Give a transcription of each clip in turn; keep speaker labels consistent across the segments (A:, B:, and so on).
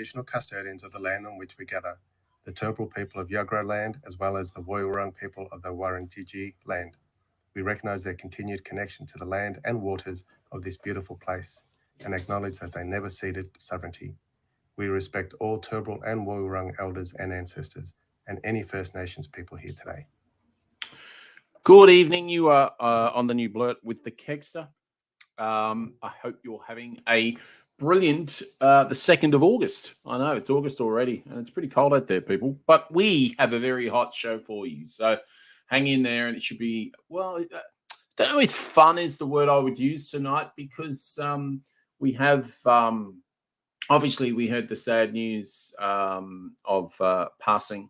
A: traditional custodians of the land on which we gather, the Turrbal people of Yagara land, as well as the Woiwurrung people of the Wurrungjiji land. We recognise their continued connection to the land and waters of this beautiful place and acknowledge that they never ceded sovereignty. We respect all Turrbal and Woiwurrung elders and ancestors and any First Nations people here today.
B: Good evening. You are on the new Blurt with the Kegsta. I hope you're having a brilliant the 2nd of August. I know it's August already and it's pretty cold out there, people, but we have a very hot show for you. So hang in there and it should be, well, I don't know if fun is the word I would use tonight because we have, obviously we heard the sad news of passing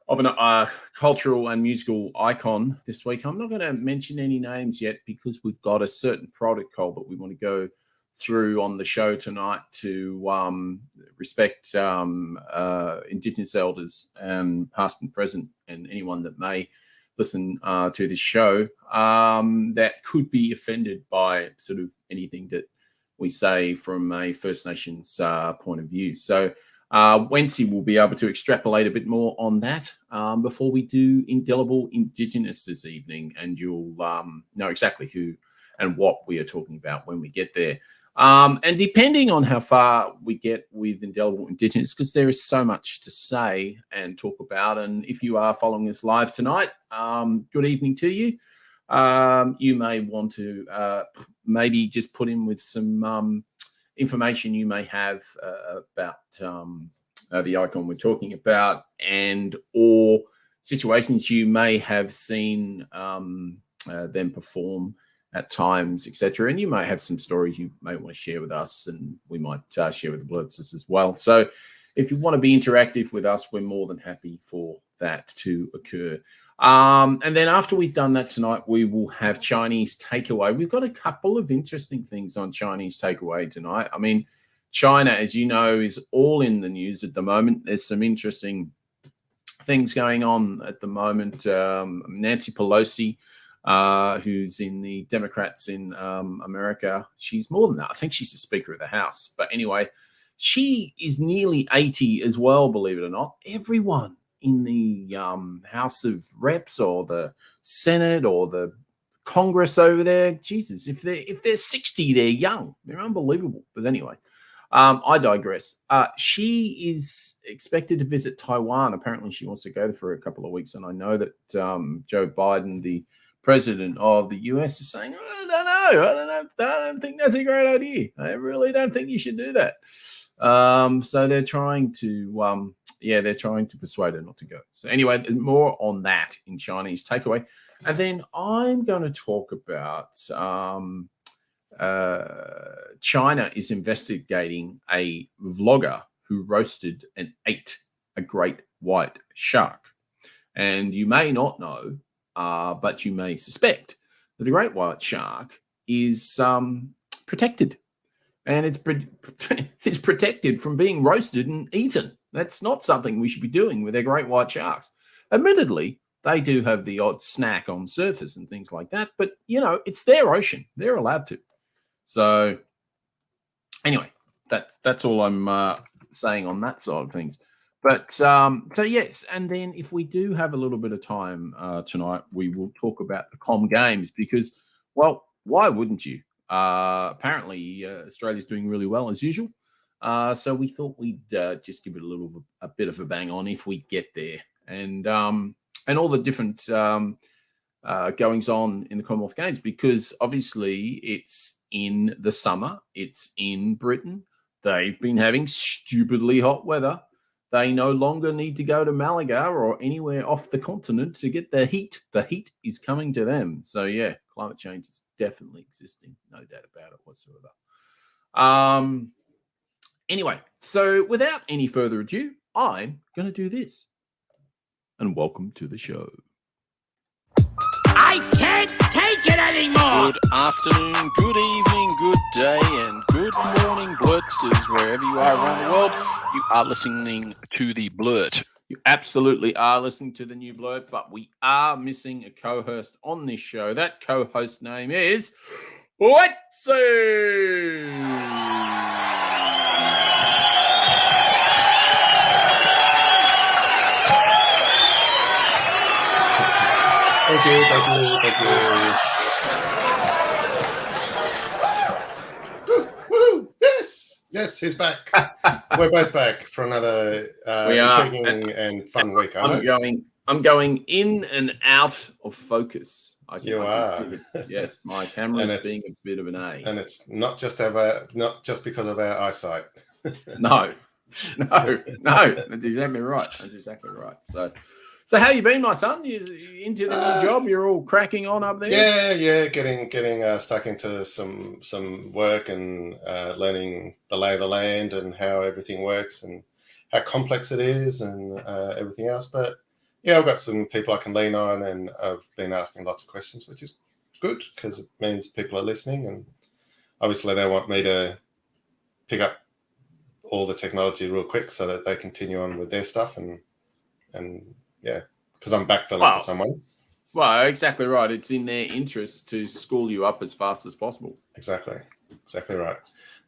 B: of a cultural and musical icon this week. I'm not going to mention any names yet because we've got a certain protocol that we want to go through on the show tonight to respect Indigenous elders, past and present, and anyone that may listen to this show that could be offended by sort of anything that we say from a First Nations point of view. So Wencee will be able to extrapolate a bit more on that before we do Indelible Indigenous this evening, and you'll know exactly who and what we are talking about when we get there. And depending on how far we get with Indelible Indigenous, because there is so much to say and talk about, and if you are following us live tonight, good evening to you. You may want to maybe just put in with some information you may have about the icon we're talking about, and or situations you may have seen them perform at times, etc. And you may have some stories you may want to share with us, and we might share with the Blurtsters as well. So if you want to be interactive with us, we're more than happy for that to occur. And then after we've done that tonight, we will have Chinese takeaway. We've got a couple of interesting things on Chinese takeaway tonight. I mean, China, as you know, is all in the news at the moment. There's some interesting things going on at the moment. Nancy Pelosi, who's in the Democrats in America, she's more than that. I think she's the Speaker of the House. But anyway, she is nearly 80 as well, believe it or not. Everyone in the House of Reps or the Senate or the Congress over there, Jesus, if they're 60, they're young. They're unbelievable. But anyway, I digress. She is expected to visit Taiwan. Apparently, she wants to go there for a couple of weeks. And I know that Joe Biden, the president of the US, is saying, I don't know. I don't think that's a great idea. I really don't think you should do that. So they're trying to, they're trying to persuade her not to go. So anyway, more on that in Chinese takeaway. And then I'm going to talk about China is investigating a vlogger who roasted and ate a great white shark. And you may not know, but you may suspect that the great white shark is protected. And it's protected from being roasted and eaten. That's not something we should be doing with our great white sharks. Admittedly, they do have the odd snack on surface and things like that, but, you know, it's their ocean. They're allowed to. So, anyway, that's all I'm saying on that side of things. But, so yes, and then if we do have a little bit of time tonight, we will talk about the Comm Games because, well, why wouldn't you? Apparently, Australia's doing really well as usual. So we thought we'd just give it a bit of a bang on if we get there, and all the different goings on in the Commonwealth Games, because obviously it's in the summer, it's in Britain. They've been having stupidly hot weather. They no longer need to go to Malaga or anywhere off the continent to get the heat. The heat is coming to them. So yeah, climate change is definitely existing, no doubt about it whatsoever. Anyway, so without any further ado, I'm going to do this. And welcome to the show.
C: I can't take it anymore!
D: Good afternoon, good evening, good day, and good morning, Blurtsters, wherever you are around the world. You are listening to the Blurt.
B: You absolutely are listening to the new Blurt, but we are missing a co-host on this show. That co-host name is Wencee.
A: Thank you, thank you, thank you. Woo! Yes, he's back. We're both back for another
B: We are.
A: intriguing and fun week. I hope.
B: I'm going in and out of focus. I
A: You
B: can
A: are.
B: see it. Yes, my camera
A: And
B: is
A: it's-
B: being a bit of an A.
A: And it's not just because of our eyesight.
B: No. That's exactly right. So how you been, my son? You into the new job? You're all cracking on up there?
A: Yeah, getting stuck into some work and learning the lay of the land and how everything works and how complex it is and everything else. But yeah, I've got some people I can lean on, and I've been asking lots of questions, which is good because it means people are listening, and obviously they want me to pick up all the technology real quick so that they continue on with their stuff and yeah, because I'm backfilling for someone.
B: Well, exactly right. It's in their interest to school you up as fast as possible.
A: Exactly right.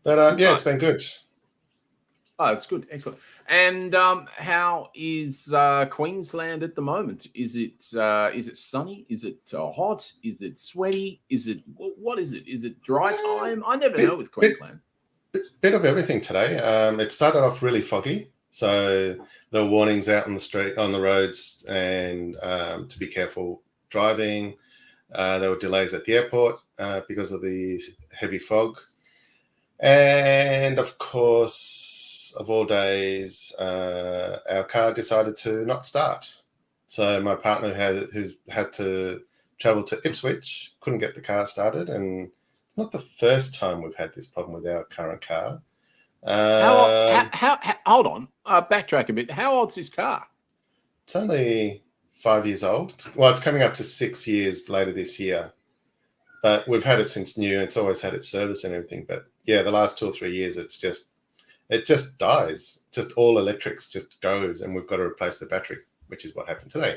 A: But yeah, it's been good.
B: Oh, it's good. Excellent. And how is Queensland at the moment? Is it sunny? Is it hot? Is it sweaty? What is it? Is it dry time? I never know with Queensland.
A: Bit of everything today. It started off really foggy, so there were warnings out on the street, on the roads, and to be careful driving. There were delays at the airport because of the heavy fog, and of course, of all days, our car decided to not start. So my partner who had to travel to Ipswich couldn't get the car started, and it's not the first time we've had this problem with our current car.
B: Hold on, backtrack a bit. How old's this car?
A: It's only 5 years old. Well, it's coming up to 6 years later this year, but we've had it since new. It's always had its service and everything. But yeah, the last 2 or 3 years, it just dies. Just all electrics just goes, and we've got to replace the battery, which is what happened today.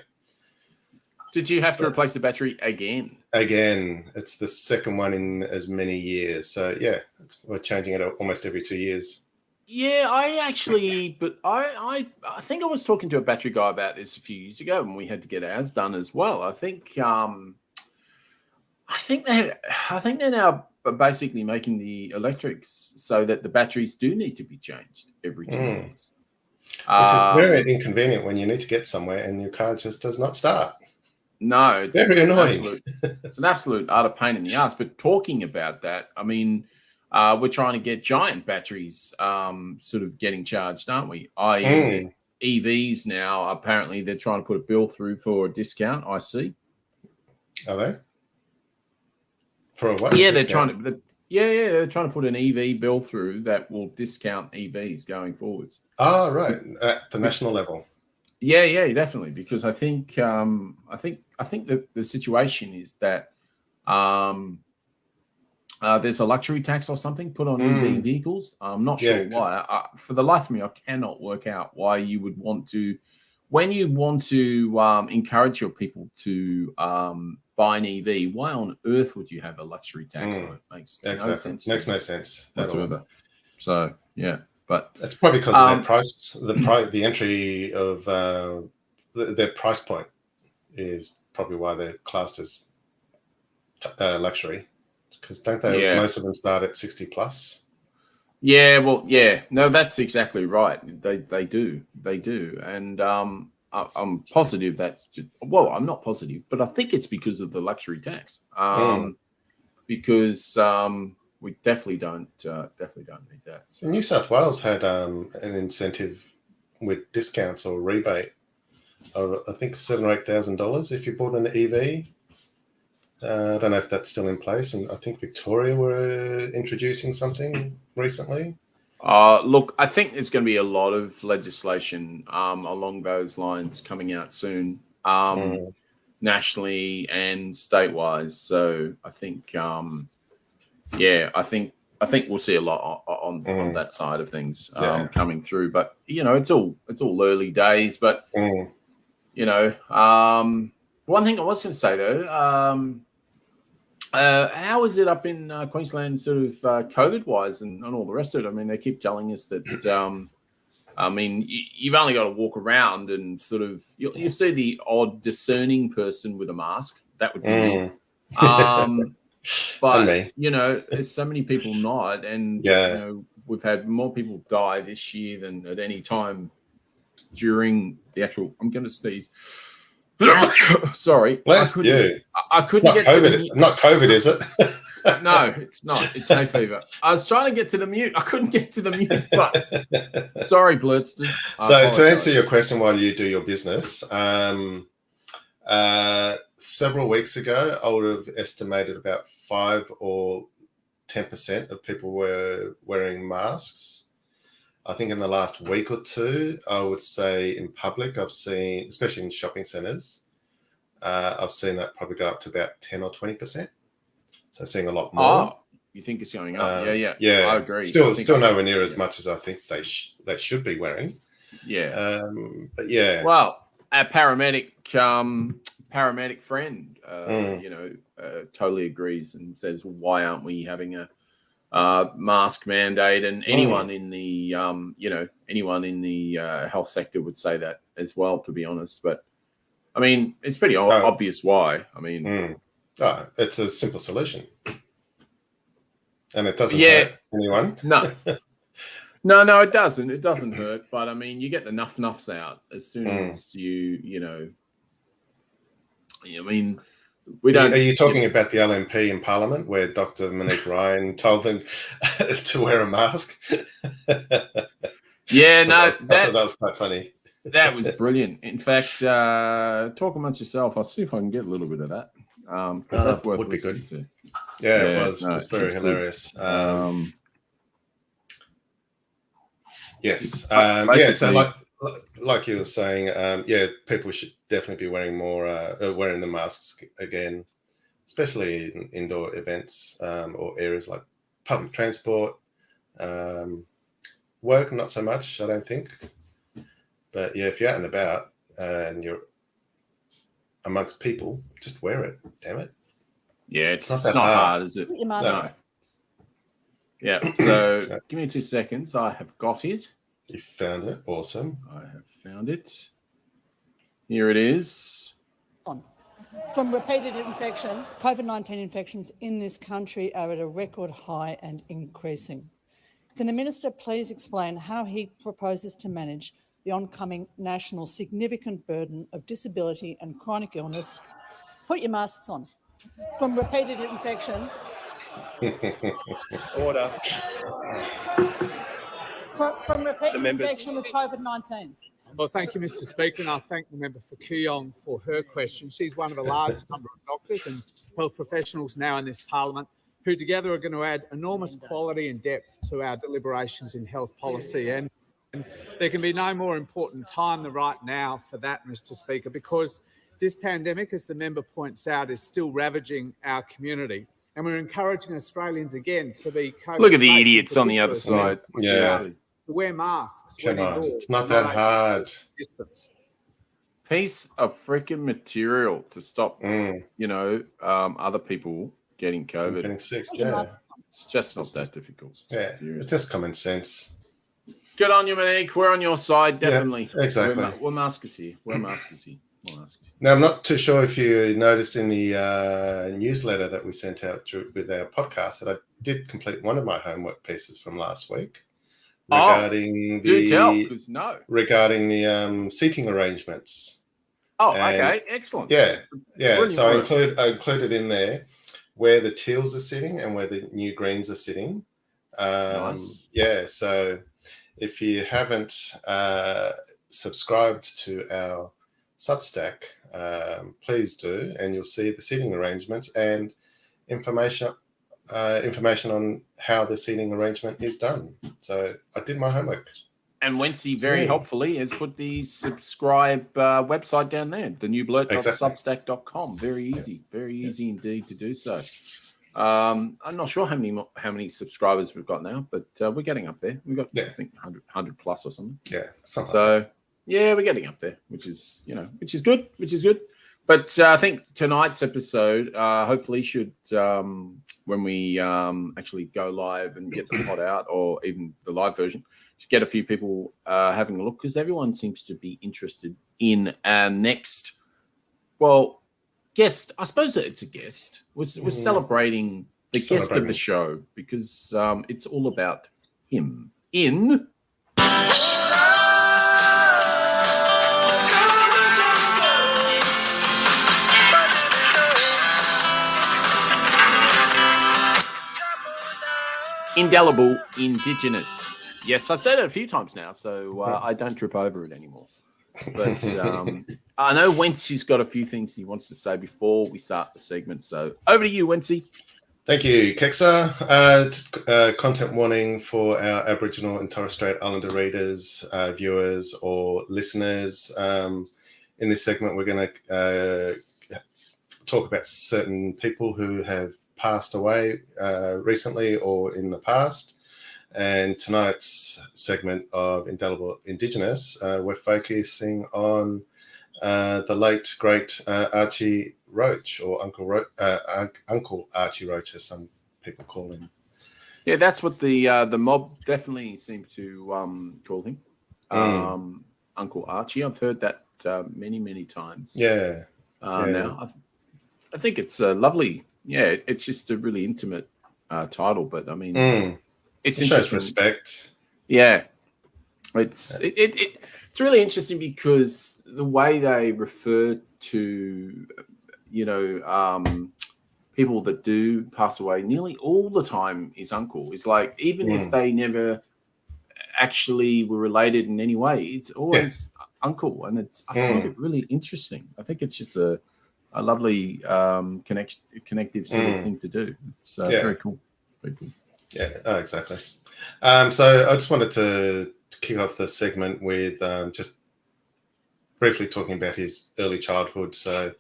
B: Did you have to replace the battery again?
A: Again, it's the second one in as many years. So yeah, we're changing it almost every 2 years.
B: Yeah, I think I was talking to a battery guy about this a few years ago when we had to get ours done as well. I think they're now basically making the electrics so that the batteries do need to be changed every 2 years.
A: Which is very inconvenient when you need to get somewhere and your car just does not start.
B: No, it's
A: very annoying.
B: It's an absolute utter pain in the ass. But talking about that, I mean, we're trying to get giant batteries sort of getting charged, aren't we? i.e. the EVs now, apparently they're trying to put a bill through for a discount, I see.
A: Are they? For a what?
B: Yeah, they're trying to put an EV bill through that will discount EVs going forwards.
A: Oh, right. At the national level.
B: Yeah, definitely. Because I think that the situation is that there's a luxury tax or something put on EV vehicles. I'm not sure why. For the life of me, I cannot work out why you would want to, when you want to encourage your people to buy an EV, why on earth would you have a luxury tax on it? Makes no sense.
A: Makes no sense
B: whatsoever. So yeah, but
A: it's probably because of their price. The entry of their price point is probably why they're classed as luxury. Because don't they? Yeah. Most of them start at 60 plus.
B: Yeah, well, yeah, no, that's exactly right. They do, and I'm positive that's just, well, I'm not positive, but I think it's because of the luxury tax. Because we definitely don't need that. So.
A: New South Wales had an incentive with discounts or rebate of I think $7,000 or $8,000 if you bought an EV. I don't know if that's still in place, and I think Victoria were introducing something recently.
B: Look, I think there's going to be a lot of legislation along those lines coming out soon, nationally and state-wise. So I think, I think we'll see a lot on that side of things coming through. But you know, it's all early days. But you know, one thing I was going to say though. How is it up in Queensland, sort of COVID-wise and all the rest of it? I mean, they keep telling us that I mean, you've only got to walk around and sort of you see the odd discerning person with a mask. That would be me. But
A: me.
B: there's so many people not, and we've had more people die this year than at any time during the actual. I'm going to sneeze. Sorry,
A: Bless you.
B: I couldn't get
A: COVID.
B: to the mute.
A: Not COVID, is it?
B: No, it's not. It's hay fever. I was trying to get to the mute. I couldn't get to the mute button. Sorry, Blurtsters.
A: So to answer your question while you do your business, several weeks ago, I would have estimated about 5 or 10% of people were wearing masks. I think in the last week or two, I would say in public, I've seen, especially in shopping centres, I've seen that probably go up to about 10 or 20%. So seeing a lot more.
B: Oh, you think it's going up? Yeah. I agree.
A: Still nowhere near as much as I think they should be wearing.
B: Yeah.
A: But yeah.
B: Well, our paramedic friend, totally agrees and says, why aren't we having a mask mandate? And anyone in the, health sector would say that as well, to be honest. But I mean, it's pretty obvious why. I mean,
A: it's a simple solution, and it doesn't hurt anyone.
B: No, it doesn't. It doesn't hurt. But I mean, you get the nuffs out as soon as I mean, we don't.
A: Are you talking about the LNP in Parliament where Dr. Monique Ryan told them to wear a mask?
B: Yeah,
A: that was quite funny.
B: That was brilliant. In fact, talk amongst yourself. I'll see if I can get a little bit of that. That's worth
A: would be
B: listening
A: good.
B: to.
A: Yeah, it was. It was very hilarious. Yes. So like you were saying, people should definitely be wearing wearing the masks again, especially in indoor events or areas like public transport. Work, not so much, I don't think. But yeah, if you're out and about and you're amongst people, just wear it. Damn it.
B: Yeah, it's not hard, is it? No. Yeah. So give me 2 seconds. I have got it.
A: You found it. Awesome.
B: I have found it. Here it is.
E: From repeated infection, COVID-19 infections in this country are at a record high and increasing. Can the Minister please explain how he proposes to manage the oncoming national significant burden of disability and chronic illness? Put your masks on. From repeated infection.
F: Order.
E: From repeated infection with COVID-19.
G: Well, thank you, Mr. Speaker, and I thank the member for Kooyong for her question. She's one of a large number of doctors and health professionals now in this Parliament who together are going to add enormous quality and depth to our deliberations in health policy. And there can be no more important time than right now for that, Mr. Speaker, because this pandemic, as the member points out, is still ravaging our community. And we're encouraging Australians again to be COVID
B: Look at the
G: safe,
B: idiots on the other side.
A: Yeah.
G: To wear masks.
A: Come on. It's not that hard.
G: Distance.
B: Piece of freaking material to stop, other people getting COVID.
A: Getting sick, yeah.
B: It's just not that difficult.
A: Yeah,
B: Seriously.
A: it's just common sense.
B: Good on you, Monique. We're on your side, definitely.
A: Yeah, exactly.
B: We're maskers here.
A: Now, I'm not too sure if you noticed in the newsletter that we sent out with our podcast that I did complete one of my homework pieces from last week regarding regarding the seating arrangements.
B: Oh, okay, excellent.
A: Yeah.
B: Brilliant
A: So
B: work.
A: I included in there where the teals are sitting and where the new greens are sitting.
B: Nice.
A: Yeah. So if you haven't subscribed to our Substack, please do, and you'll see the seating arrangements and information on how the seating arrangement is done. So I did my homework.
B: And Wencee very helpfully has put the subscribe website down there, the new blurt.substack.com. Very easy, easy indeed to do so. I'm not sure how many subscribers we've got now, but we're getting up there. We've got, I think, 100 plus or something.
A: Yeah, something
B: so
A: like that.
B: Yeah, we're getting up there, which is good. But I think tonight's episode hopefully should, when we actually go live and get the pod out, or even the live version, get a few people having a look, because everyone seems to be interested in our next, well, guest. I suppose it's a guest. We're celebrating the guest of the show, because it's all about him in Indelible Indigenous. Yes, I've said it a few times now, so I don't trip over it anymore. But I know Wencee's got a few things he wants to say before we start the segment. So over to you, Wencee.
A: Thank you, Kegsta. Content warning for our Aboriginal and Torres Strait Islander readers, viewers, or listeners. In this segment, we're going to talk about certain people who have passed away recently or in the past. And tonight's segment of Indelible Indigenous, we're focusing on the late, great Archie Roach, or Uncle Archie Roach, as some people call him.
B: Yeah, that's what the mob definitely seem to call him. Uncle Archie. I've heard that many times.
A: Yeah.
B: Now, I think it's lovely. Yeah, it's just a really intimate title, but I mean, it's
A: it
B: interesting.
A: Shows respect.
B: Yeah, it's really interesting because the way they refer to, people that do pass away nearly all the time is uncle. It's like, even if they never actually were related in any way, it's always uncle, and I find it really interesting. I think it's just a lovely connective sort of thing to do. It's very cool. Very cool.
A: Yeah, exactly. So I just wanted to kick off the segment with just briefly talking about his early childhood. So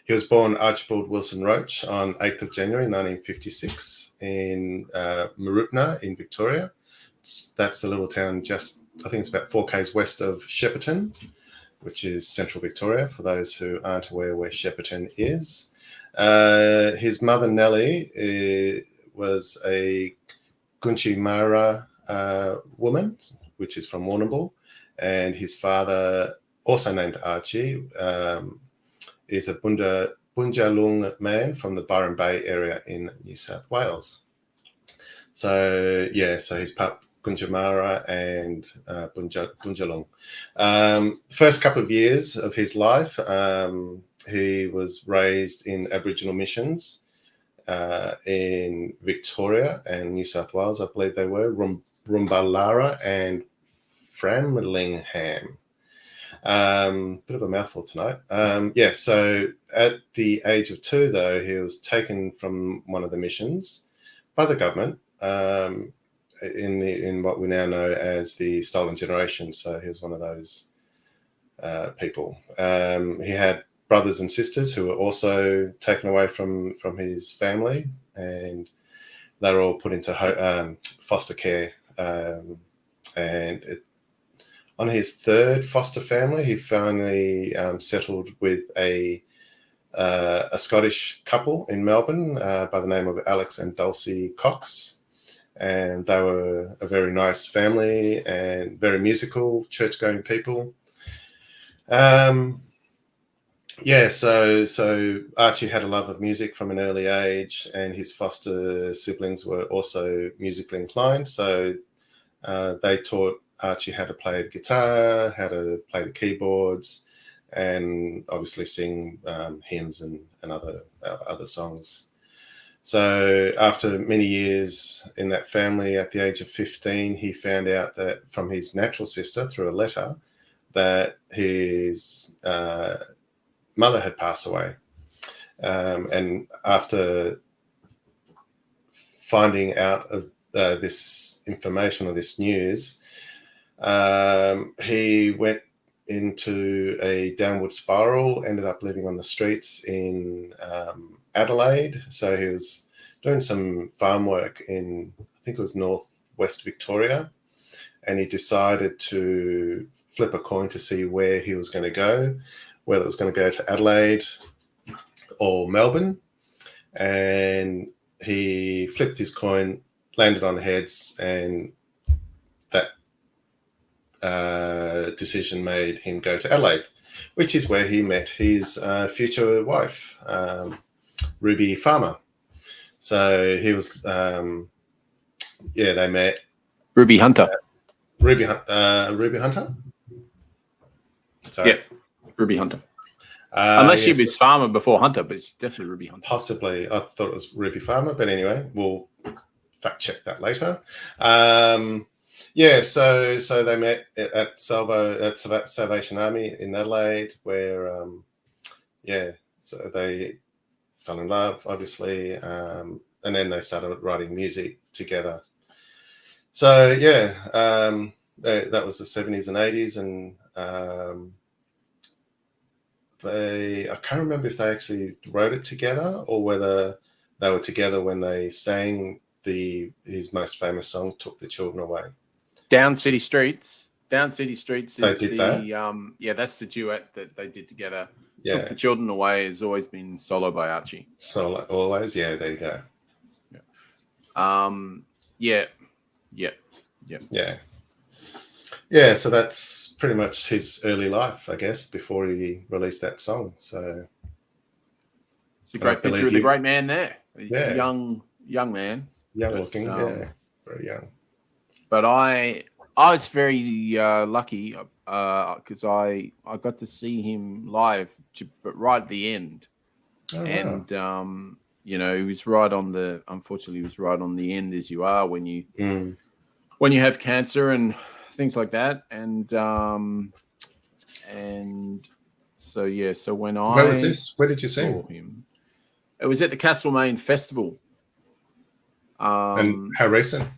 A: he was born Archibald Wilson Roach on 8th of January 1956 in Mooroopna in Victoria. That's the little town just, I think it's about 4 k's west of Shepparton, which is central Victoria, for those who aren't aware where Shepparton is. His mother, Nellie, was a Gunditjmara woman, which is from Warrnambool, and his father, also named Archie, is a Bundjalung man from the Byron Bay area in New South Wales. So he's part Gunditjmara and Bundjalung. First couple of years of his life, he was raised in Aboriginal missions in Victoria and New South Wales, I believe they were, Rumbalara and Framlingham. Bit of a mouthful tonight. So at the age of 2, though, he was taken from one of the missions by the government in what we now know as the Stolen Generation. So he was one of those people. He had brothers and sisters who were also taken away from his family, and they were all put into foster care. On his 3rd foster family, he finally settled with a Scottish couple in Melbourne by the name of Alex and Dulcie Cox. And they were a very nice family and very musical, church-going people. So Archie had a love of music from an early age, and his foster siblings were also musically inclined. So they taught Archie how to play the guitar, how to play the keyboards, and obviously sing hymns and other songs. So after many years in that family, at the age of 15, he found out that from his natural sister through a letter that his mother had passed away. And after finding out of this information or this news, he went into a downward spiral, ended up living on the streets in Adelaide. So he was doing some farm work in, I think it was northwest Victoria, and he decided to flip a coin to see where he was going to go, whether it was going to go to Adelaide or Melbourne. And he flipped his coin, landed on heads, and that decision made him go to Adelaide, which is where he met his future wife, Ruby Farmer. So he was, they met.
B: Ruby Hunter.
A: Ruby Hunter? Sorry.
B: Yeah, Ruby Hunter. Unless she was Farmer before Hunter, but it's definitely Ruby Hunter.
A: Possibly. I thought it was Ruby Farmer, but anyway, we'll fact check that later. So they met at Salvation Army in Adelaide, where so they fell in love, obviously, and then they started writing music together. So that was the 70s and 80s, and I can't remember if they actually wrote it together or whether they were together when they sang his most famous song, "Took the Children Away."
B: Down City Streets. Down City Streets is
A: did that?
B: That's the duet that they did together.
A: Yeah.
B: Took the Children Away has always been solo by Archie.
A: Solo always, yeah. There you go. Yeah, so that's pretty much his early life, I guess, before he released that song. So
B: it's a great picture of the great man there.
A: Yeah.
B: Young man.
A: Young looking, very young.
B: But I was very lucky because I got to see him live, but right at the end.
A: Oh,
B: and he was right on the. Unfortunately, he was right on the end, as you are when you have cancer and things like that. And so when
A: where was this? Where did you see
B: him? It was at the Castlemaine Festival.
A: And how recent?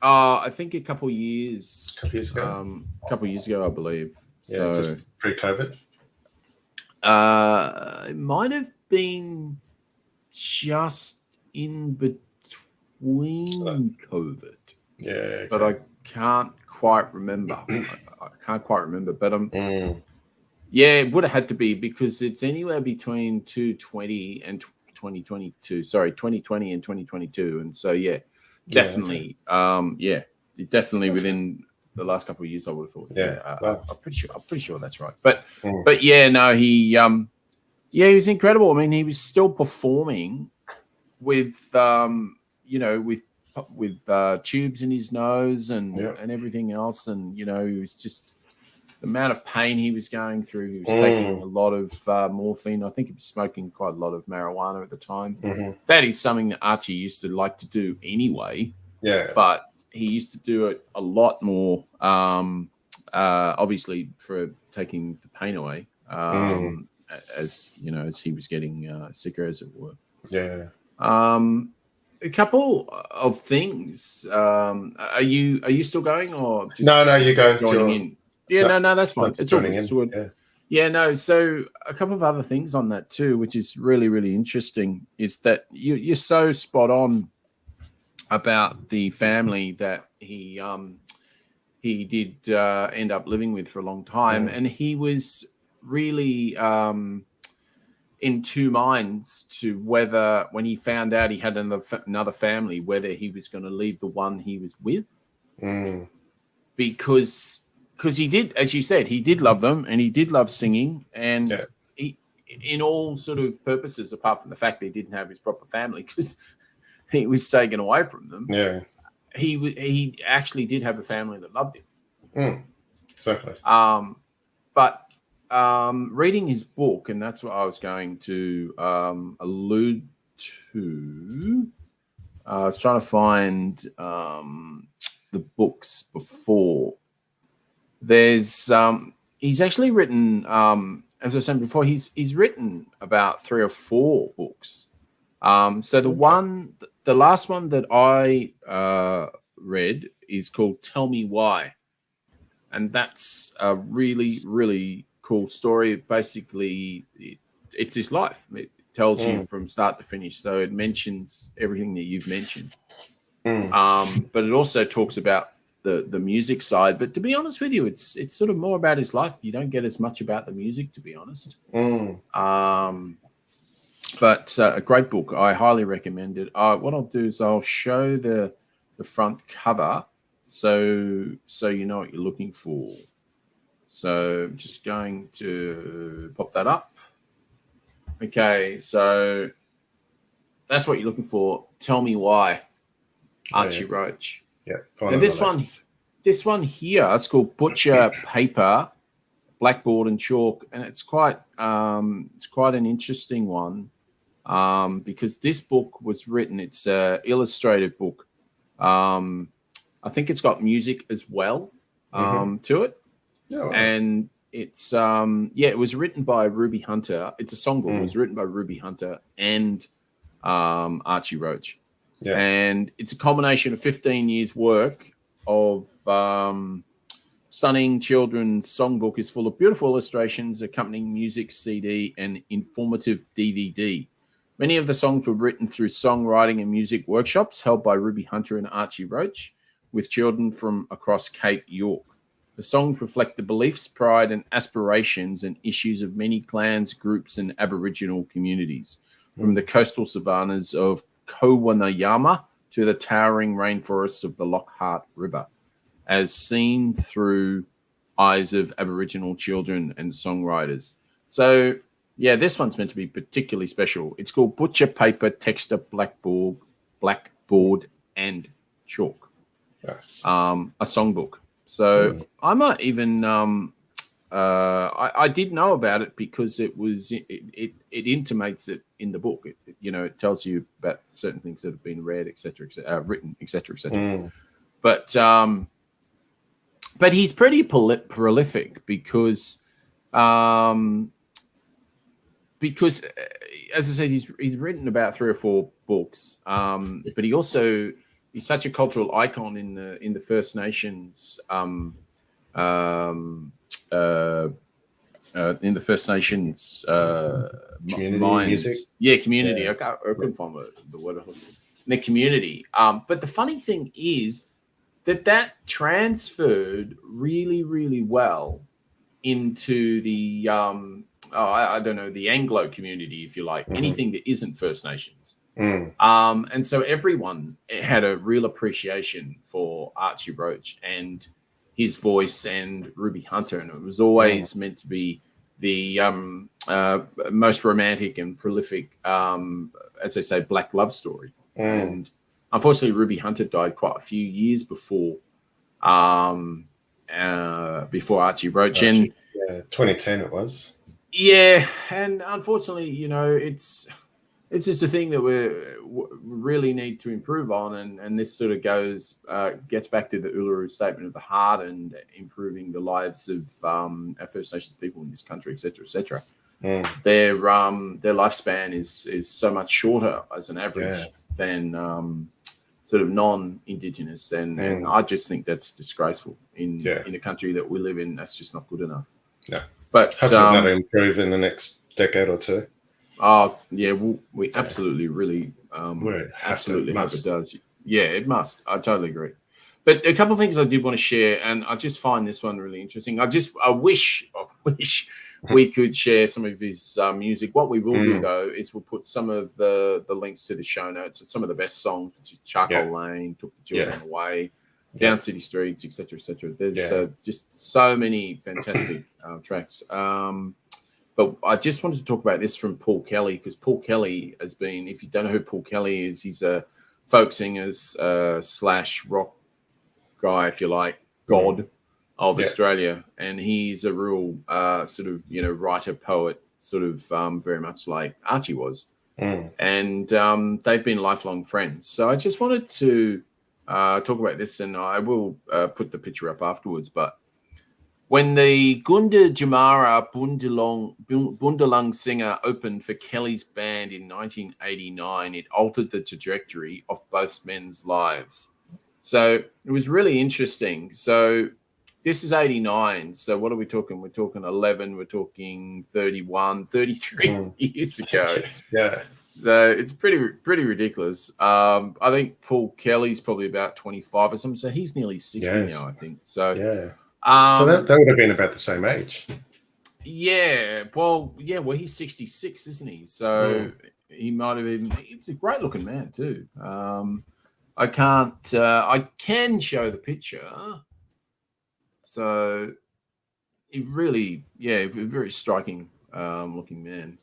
B: I think a couple of years ago.
A: A couple of years ago,
B: I believe.
A: Yeah,
B: so,
A: just pre-COVID.
B: It might have been just in between COVID.
A: Yeah,
B: but I can't quite remember. I can't quite remember, but it would have had to be because it's anywhere between 2020 and 2022. Sorry, 2020 and 2022, and so definitely, definitely within the last couple of years, I would have thought. I'm pretty sure that's right. But he was incredible. I mean, he was still performing with with tubes in his nose and everything else, and he was just the amount of pain he was going through. He was taking a lot of morphine. I think he was smoking quite a lot of marijuana at the time. That is something that Archie used to like to do anyway. Yeah, but he used to do it a lot more. Obviously, for taking the pain away. As as he was getting sicker, as it were. Yeah. A couple of things. Are you still going or just
A: no? You go
B: joining in. Yeah, no, that's fine. It's all good. So a couple of other things on that too, which is really, really interesting, is that you're so spot on about the family that he did end up living with for a long time, and he was really in two minds to whether, when he found out he had another family, whether he was going to leave the one he was with, because he did, as you said, he did love them and he did love singing, and he, in all sort of purposes, apart from the fact that he didn't have his proper family because he was taken away from them. Yeah, he actually did have a family that loved him.
A: Exactly.
B: But reading his book, and that's what I was going to allude to. I was trying to find the books before. There's he's actually written, as I was saying before, he's written about 3 or 4 books. So the last one that I read is called "Tell Me Why," and that's a really, really cool story. Basically, it's his life. It tells you from start to finish. So it mentions everything that you've mentioned. But it also talks about the music side. But to be honest with you, it's sort of more about his life. You don't get as much about the music, to be honest. But a great book. I highly recommend it. What I'll do is I'll show the front cover so you know what you're looking for. So I'm just going to pop that up. Okay, so that's what you're looking for. Tell me why, Archie Roach.
A: Yeah.
B: Now this one here, it's called Butcher Paper, Blackboard and Chalk, and it's quite an interesting one because this book was written. It's an illustrative book. I think it's got music as well to it.
A: Oh, wow.
B: And it's it was written by Ruby Hunter. It's a songbook. It was written by Ruby Hunter and Archie Roach.
A: Yeah.
B: And it's a combination of 15 years work of stunning children's songbook. Is full of beautiful illustrations, accompanying music, CD, and informative DVD. Many of the songs were written through songwriting and music workshops held by Ruby Hunter and Archie Roach with children from across Cape York. The songs reflect the beliefs, pride, and aspirations and issues of many clans, groups, and Aboriginal communities, from the coastal savannas of Kowanayama to the towering rainforests of the Lockhart River, as seen through eyes of Aboriginal children and songwriters. So, yeah, this one's meant to be particularly special. It's called Butcher Paper, Texture, Blackboard, and Chalk.
A: Yes.
B: A songbook. So I might even I did know about it because it intimates it in the book. It tells you about certain things that have been read, etc., written, etc., etc. But he's pretty prolific because as I said, he's written about 3 or 4 books. But he's such a cultural icon in the First Nations
A: community
B: minds.
A: music.
B: Yeah, community. Yeah. I couldn't find the word. The community. But the funny thing is that transferred really, really well into the I don't know, the Anglo community, if you like, anything that isn't First Nations. And so everyone had a real appreciation for Archie Roach and his voice and Ruby Hunter, and it was always meant to be the most romantic and prolific, as they say, black love story. And unfortunately, Ruby Hunter died quite a few years before Archie Roach. And
A: 2010 it was.
B: Yeah, and unfortunately, it's just a thing that we really need to improve on, and this sort of gets back to the Uluru Statement of the Heart and improving the lives of our First Nations people in this country, etc., etc. Their lifespan is so much shorter as an average than sort of non-Indigenous, and I just think that's disgraceful in a country that we live in. That's just not good enough.
A: Yeah,
B: but
A: hopefully that'll improve in the next decade or two.
B: Oh yeah, we absolutely really absolutely hope it does. Yeah, it must. I totally agree. But a couple of things I did want to share, and I just find this one really interesting. I wish we could share some of his music. What we will do though is we'll put some of the links to the show notes and some of the best songs, which is Charcoal Lane, Took the Children Away, Down City Streets, etc., etc. There's just so many fantastic tracks. But I just wanted to talk about this from Paul Kelly, because Paul Kelly has been, if you don't know who Paul Kelly is, he's a folk singer / rock guy, if you like, god of Australia. And he's a real sort of, writer, poet, sort of very much like Archie was. And they've been lifelong friends. So I just wanted to talk about this, and I will put the picture up afterwards. But when the Gunda Jamara Bundalung singer opened for Kelly's band in 1989, it altered the trajectory of both men's lives. So it was really interesting. So this is 89. So what are we talking? We're talking 11. We're talking 31, 33 years ago. So it's pretty ridiculous. I think Paul Kelly's probably about 25 or something. So he's nearly 60 now, I think. So
A: so that would have been about the same age.
B: Well, he's 66, isn't he? So he might have been. He was a great looking man too. I can't. I can show the picture. So he really, a very striking looking man,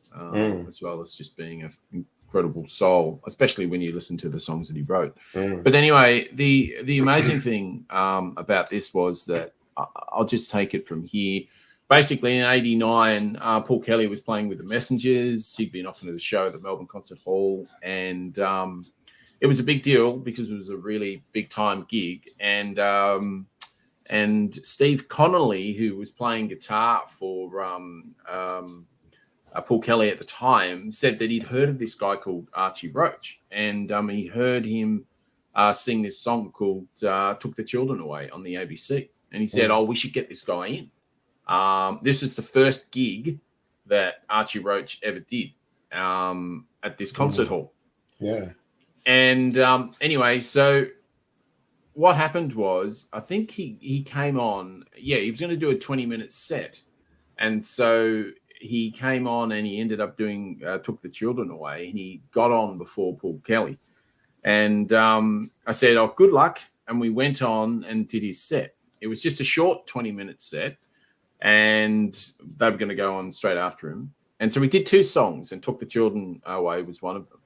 B: as well as just being an incredible soul, especially when you listen to the songs that he wrote. But anyway, the amazing thing about this was that I'll just take it from here. Basically, in '89, Paul Kelly was playing with the Messengers. He'd been offered to the show at the Melbourne Concert Hall, and it was a big deal because it was a really big time gig. And Steve Connolly, who was playing guitar for Paul Kelly at the time, said that he'd heard of this guy called Archie Roach, and he heard him sing this song called "Took the Children Away" on the ABC, and he said, "Oh, we should get this guy in." This was the first gig that Archie Roach ever did at this concert hall.
A: Yeah.
B: And anyway, so what happened was, I think he came on. Yeah, he was going to do a 20-minute set, and so he came on and he ended up doing "Took the Children Away," and he got on before Paul Kelly. And I said, "Oh, good luck," and we went on and did his set. It was just a short 20-minute set, and they were going to go on straight after him. And so we did 2 songs, and "Took the Children Away" was one of them.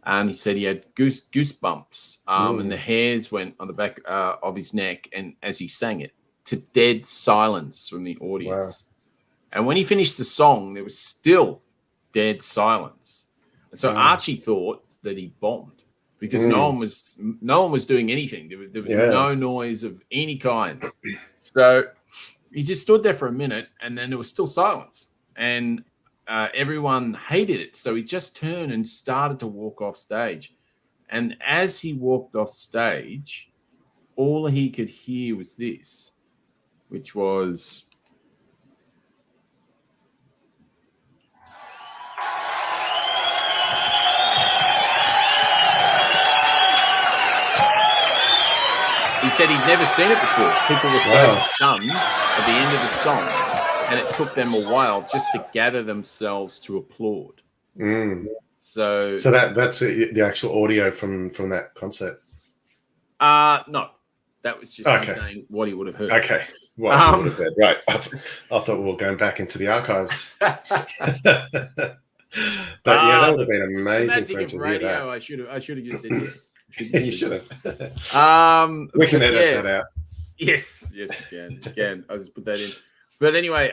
B: And he said he had goosebumps, and the hairs went on the back of his neck, and as he sang it, to dead silence from the audience. Wow. And when he finished the song, there was still dead silence. And so Archie thought that he bombed because no one was doing anything. There was no noise of any kind. So he just stood there for a minute, and then there was still silence. And everyone hated it. So he just turned and started to walk off stage. And as he walked off stage, all he could hear was this, which was... He said he'd never seen it before. People were so stunned at the end of the song, and it took them a while just to gather themselves to applaud. So
A: that's the actual audio from that concert.
B: No, that was just me saying what he would have heard.
A: Okay, what he would have heard. Right. I thought we were going back into the archives. But yeah, that would have been amazing for him to hear that.
B: I should have just said yes.
A: You should have. We can edit that out.
B: Yes, you can. I'll just put that in. But anyway,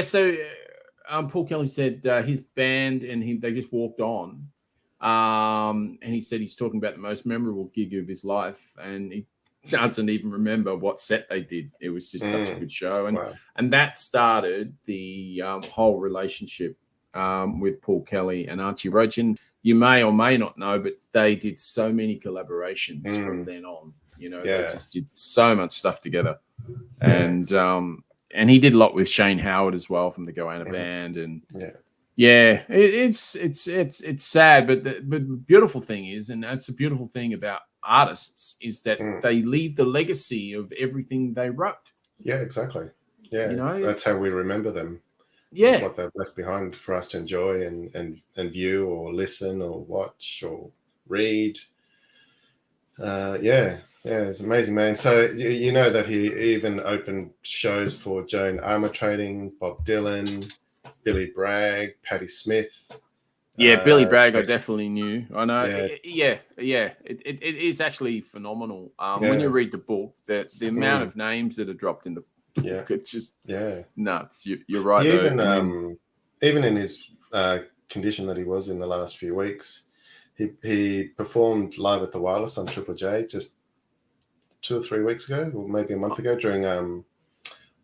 B: so Paul Kelly said his band and they just walked on, and he said he's talking about the most memorable gig of his life, and he doesn't even remember what set they did. It was just such a good show, and that started the whole relationship with Paul Kelly and Archie Roach. And you may or may not know, but they did so many collaborations from then on. You know, they just did so much stuff together. And he did a lot with Shane Howard as well from the Goanna Band. And it's sad, but the beautiful thing is, and that's the beautiful thing about artists, is that they leave the legacy of everything they wrote.
A: Yeah, exactly. Yeah,
B: you know,
A: that's how we remember them.
B: Yeah,
A: what they've left behind for us to enjoy and view or listen or watch or read. It's amazing, man. So you know that he even opened shows for Joan Armatrading, Bob Dylan, Billy Bragg, Patti Smith.
B: Yeah, Billy Bragg, I definitely knew. I know. It is actually phenomenal. When you read the book, the amount of names that are dropped in the book, it's just nuts. You're right.
A: Even in his condition that he was in the last few weeks, he performed live at the Wireless on Triple J just 2 or 3 weeks ago, or maybe a month ago during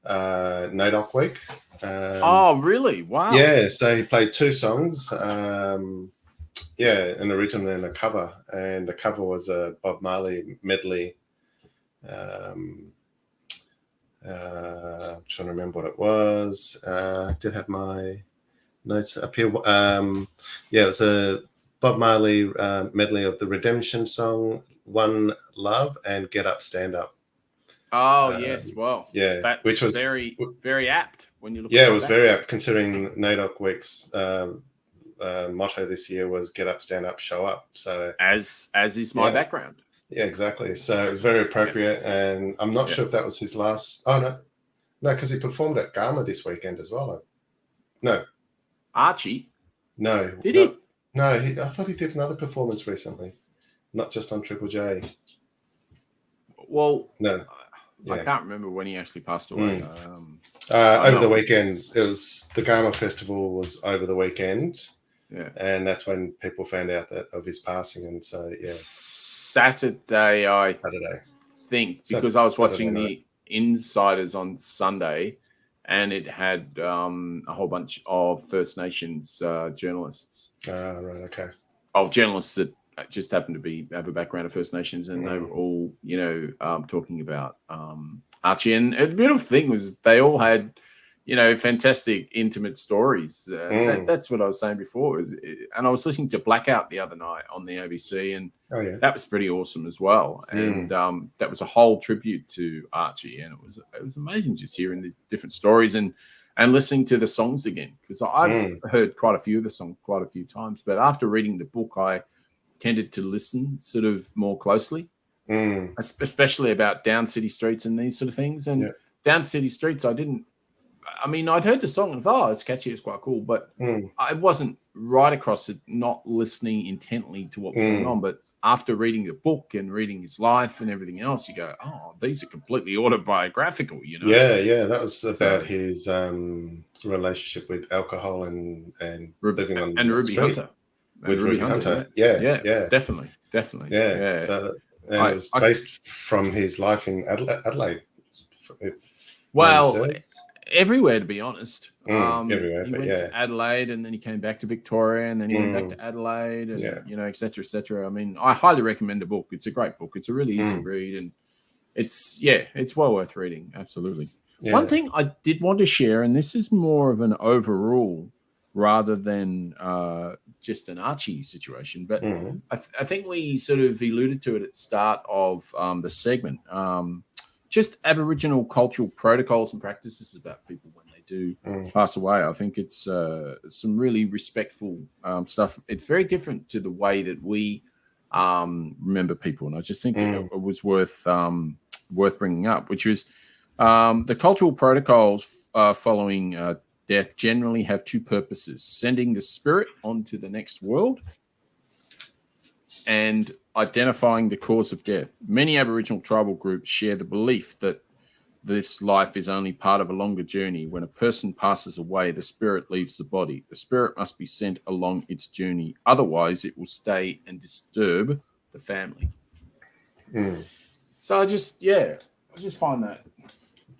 A: NAIDOC week.
B: Oh, really? Wow.
A: Yeah, so he played 2 songs, an original and a cover, and the cover was a Bob Marley medley. I'm trying to remember what it was. I did have my notes up here. It was a Bob Marley medley of the Redemption song, One Love and Get Up, Stand Up.
B: Oh, yes. Well,
A: which was
B: very, very apt when you look
A: at it. Yeah, it was very apt considering NAIDOC week's motto this year was "Get up, stand up, show up." So
B: as is my background.
A: Yeah, exactly. So it was very appropriate, and I'm not sure if that was his last. Oh no, because he performed at Gama this weekend as well. No,
B: Archie,
A: no,
B: did he?
A: No, I thought he did another performance recently, not just on Triple J.
B: Well,
A: No,
B: I can't remember when he actually passed away.
A: Over the weekend, it was the Gama Festival was over the weekend.
B: Yeah,
A: and that's when people found out of his passing, and so
B: Saturday, I think, because I was watching the Insiders on Sunday, and it had a whole bunch of First Nations journalists.
A: Right, okay.
B: Of journalists that just happened to have a background of First Nations, and they were all, talking about Archie. And the beautiful thing was they all had, fantastic, intimate stories. That's what I was saying before. And I was listening to Blackout the other night on the ABC, and that was pretty awesome as well. And that was a whole tribute to Archie, and it was amazing just hearing the different stories and listening to the songs again, because I've heard quite a few of the songs quite a few times, but after reading the book, I tended to listen sort of more closely, especially about Down City Streets and these sort of things. And Down City Streets, I'd heard the song and thought, it's catchy, it's quite cool, but I wasn't right across it, not listening intently to what was going on. But after reading the book and reading his life and everything else, you go, oh, these are completely autobiographical,
A: Yeah, that was about his relationship with alcohol and living on
B: and Ruby
A: street.
B: Hunter.
A: With Ruby Hunter.
B: Yeah, definitely.
A: Yeah. So it was based from his life in Adelaide.
B: Well, everywhere, to be honest.
A: Everywhere,
B: he went to Adelaide, and then he came back to Victoria, and then he went back to Adelaide, and et cetera, et cetera. I mean, I highly recommend the book. It's a great book. It's a really easy read, and it's well worth reading. Absolutely. Yeah. One thing I did want to share, and this is more of an overall rather than just an Archie situation, but I think we sort of alluded to it at the start of the segment. Just Aboriginal cultural protocols and practices about people when they do pass away. I think it's some really respectful stuff. It's very different to the way that we remember people, and I just think it was worth bringing up, which was the cultural protocols following death generally have two purposes: sending the spirit onto the next world and identifying the cause of death. Many Aboriginal tribal groups share the belief that this life is only part of a longer journey. When a person passes away, the spirit leaves the body. The spirit must be sent along its journey. Otherwise, it will stay and disturb the family. So I just find that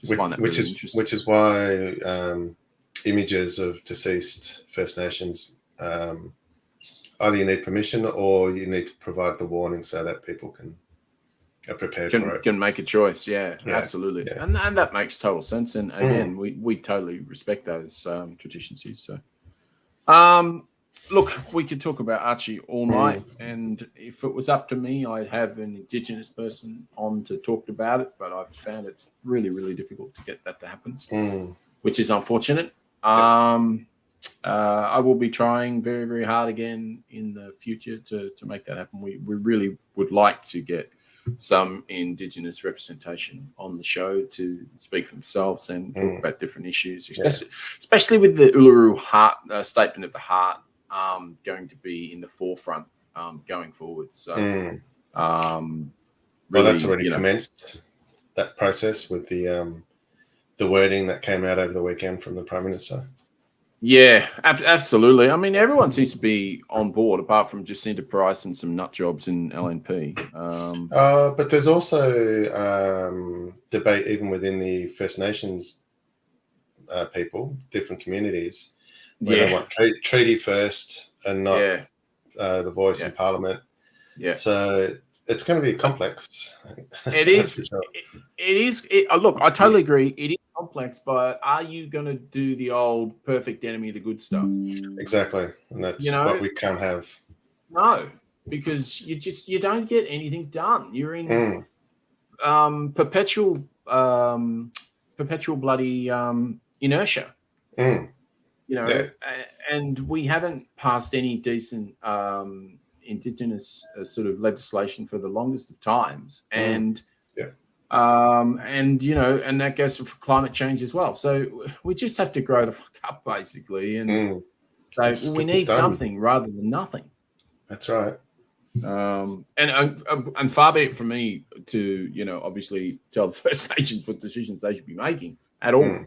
B: really interesting.
A: Which is why images of deceased First Nations, either you need permission or you need to provide the warning so that people are prepared for it.
B: Can make a choice. Yeah, absolutely. Yeah. And that makes total sense. And again, we totally respect those traditions here. So, look, we could talk about Archie all night. And if it was up to me, I'd have an Indigenous person on to talk about it. But I've found it really, really difficult to get that to happen, which is unfortunate. I will be trying very, very hard again in the future to make that happen. We really would like to get some Indigenous representation on the show to speak for themselves and talk about different issues, especially with the Uluru Heart Statement of the Heart going to be in the forefront going forward. So, really,
A: well, that's already commenced, that process with the wording that came out over the weekend from the Prime Minister.
B: Yeah, absolutely. I mean, everyone seems to be on board, apart from Jacinta Price and some nut jobs in LNP.
A: But there's also debate even within the First Nations people, different communities, where they want treaty first and not the voice in Parliament. Yeah. So it's going to be complex.
B: It is. It is. Look, I totally agree. It is complex, but are you going to do the old perfect enemy of the good stuff?
A: Exactly, and that's what we can't have.
B: No, because you don't get anything done. You're in perpetual bloody inertia. you know,
A: Yeah.
B: and we haven't passed any decent Indigenous sort of legislation for the longest of times, and you know, and that goes for climate change as well. So we just have to grow the fuck up, basically, and so we need something rather than nothing.
A: That's right.
B: And far be it from me to, you know, obviously tell the First Nations what decisions they should be making at all.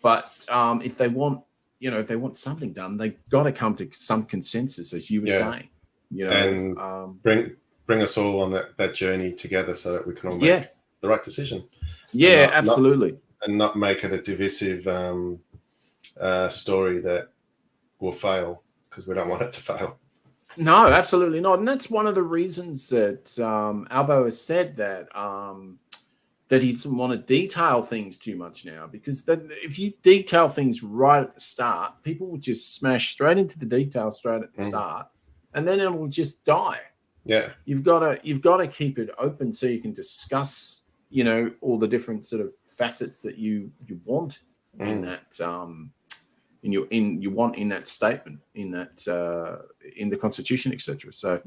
B: But if they want, you know, if they want something done, they've got to come to some consensus, as you were saying. You know,
A: and bring us all on that journey together so that we can all make the right decision.
B: Yeah, absolutely.
A: And not make it a divisive story that will fail, because we don't want it to fail.
B: No, absolutely not. And that's one of the reasons that Albo has said that that he doesn't want to detail things too much now, because if you detail things right at the start, people will just smash straight into the detail straight at the start, and then it will just die.
A: Yeah, you've got
B: to keep it open so you can discuss, you know, all the different sort of facets that you want in that you want in that statement, in that in the Constitution, etc. So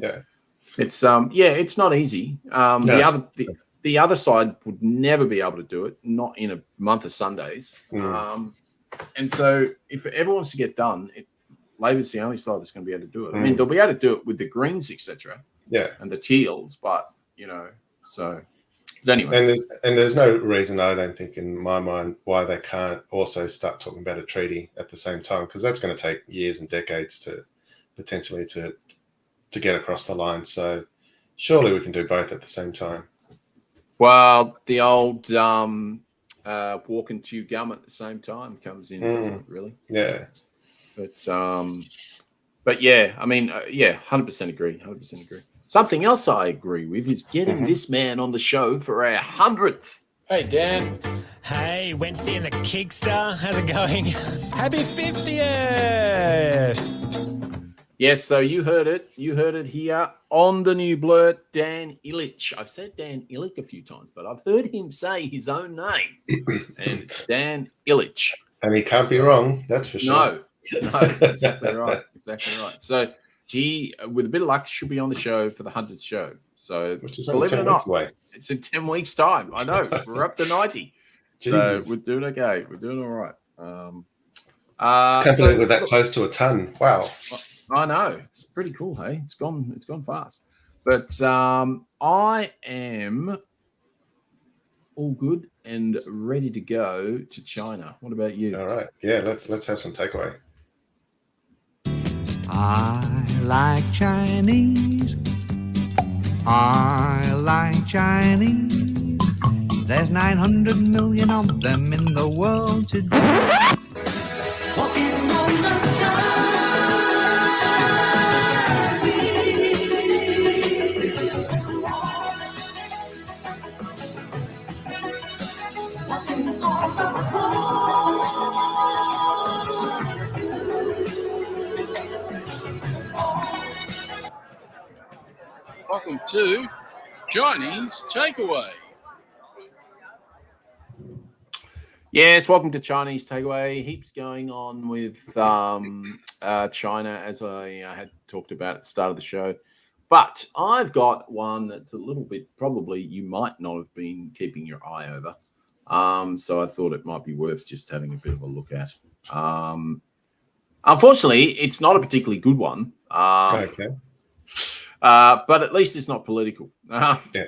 B: it's it's not easy. The other side would never be able to do it, not in a month of Sundays. And so if it ever wants to get done, Labor's the only side that's going to be able to do it. I mean, they'll be able to do it with the Greens, etc. And the Teals, but you know, so. But anyway,
A: and there's no reason, I don't think, in my mind, why they can't also start talking about a treaty at the same time, because that's going to take years and decades to potentially to get across the line. So surely we can do both at the same time.
B: Well, the old walk and chew gum at the same time comes in, doesn't it, really?
A: Yeah.
B: But yeah, I mean, 100% agree. 100% agree. Something else I agree with is getting this man on the show for our 100th. Hey, Dan.
F: Hey, Wencee and the Kegsta. How's it going? Happy 50th!
B: Yes, so you heard it. You heard it here on the new Blurt, Dan Illich. I've said Dan Illich a few times, but I've heard him say his own name. And it's Dan Illich.
A: And he can't be wrong, that's for sure.
B: No, exactly right. Exactly right. So he, with a bit of luck, should be on the show for the 100th show. So
A: which is
B: believe it or not,
A: away.
B: It's in 10 weeks' time. I know. We're up to 90. So we're doing okay. We're doing all right.
A: Can't believe we're that close to a ton. Wow.
B: I know. It's pretty cool, hey? It's gone fast. But I am all good and ready to go to China. What about you?
A: All right. Yeah, let's have some takeaway.
H: I like Chinese. I like Chinese. There's 900 million of them in the world today. Walking on the time.
D: Welcome to Chinese Takeaway.
B: Yes, welcome to Chinese Takeaway. Heaps going on with China, as I had talked about at the start of the show. But I've got one that's a little bit, probably you might not have been keeping your eye over. So I thought it might be worth just having a bit of a look at. Unfortunately, it's not a particularly good one.
A: Okay.
B: But at least it's not political.
A: Yes.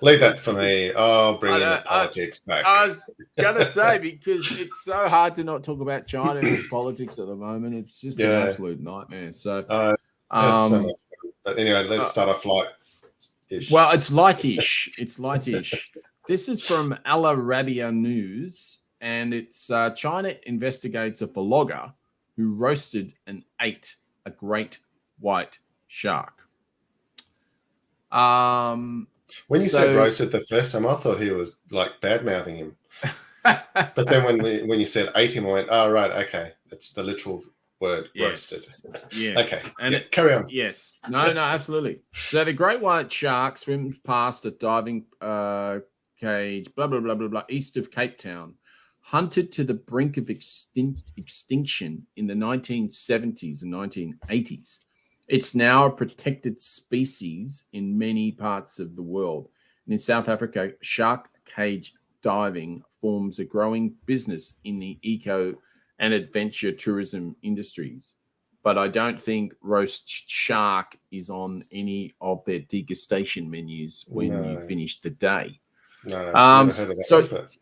A: Leave that for me. Oh, bring in the politics back.
B: I was going to say, because it's so hard to not talk about China and politics at the moment. It's just an absolute nightmare. So,
A: so much fun. But anyway, let's start off light-ish.
B: Well, it's light-ish. It's light-ish. This is from Al Arabiya News, and it's China investigates a vlogger who roasted and ate a great white shark.
A: When you said roasted the first time, I thought he was like bad-mouthing him. But then when you said ate him, I went, oh, right, okay. That's the literal word, roasted.
B: Yes.
A: Okay,
B: And
A: carry on.
B: Yes. No, absolutely. So the great white shark swims past a diving cage, blah, blah, blah, blah, blah, east of Cape Town, hunted to the brink of extinction in the 1970s and 1980s. It's now a protected species in many parts of the world. And in South Africa, shark cage diving forms a growing business in the eco and adventure tourism industries. But I don't think roast shark is on any of their degustation menus when you finish the day.
A: No, never heard of that.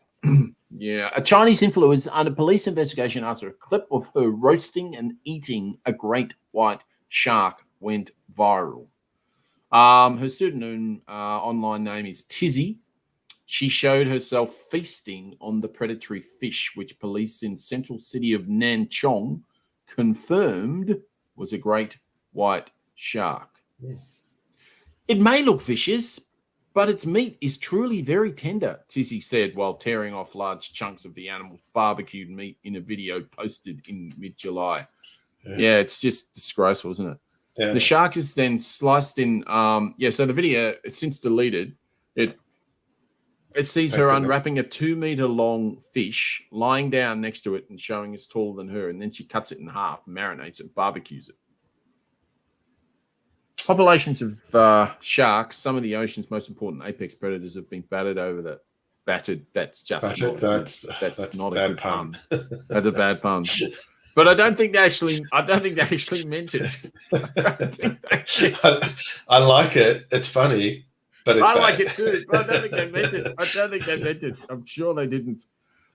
B: Yeah, a Chinese influencer under police investigation after a clip of her roasting and eating a great white shark went viral. Her pseudonym online name is Tizzy. She showed herself feasting on the predatory fish, which police in central city of Nanchong confirmed was a great white shark.
A: Yeah.
B: It may look vicious, but its meat is truly very tender, Tizzy said while tearing off large chunks of the animal's barbecued meat in a video posted in mid-July. Yeah, it's just disgraceful, isn't it?
A: Yeah.
B: The shark is then sliced in. So the video, it's since deleted. It sees her unwrapping a 2-meter long fish, lying down next to it and showing it's taller than her. And then she cuts it in half, marinates it, barbecues it. Populations of sharks, some of the ocean's most important apex predators, have been battered. That's just that's not a good pun. That's a bad pun. But I don't think they actually meant it.
A: I like it. It's funny, but it's bad.
B: Like it too. But I don't think they meant it. I'm sure they didn't.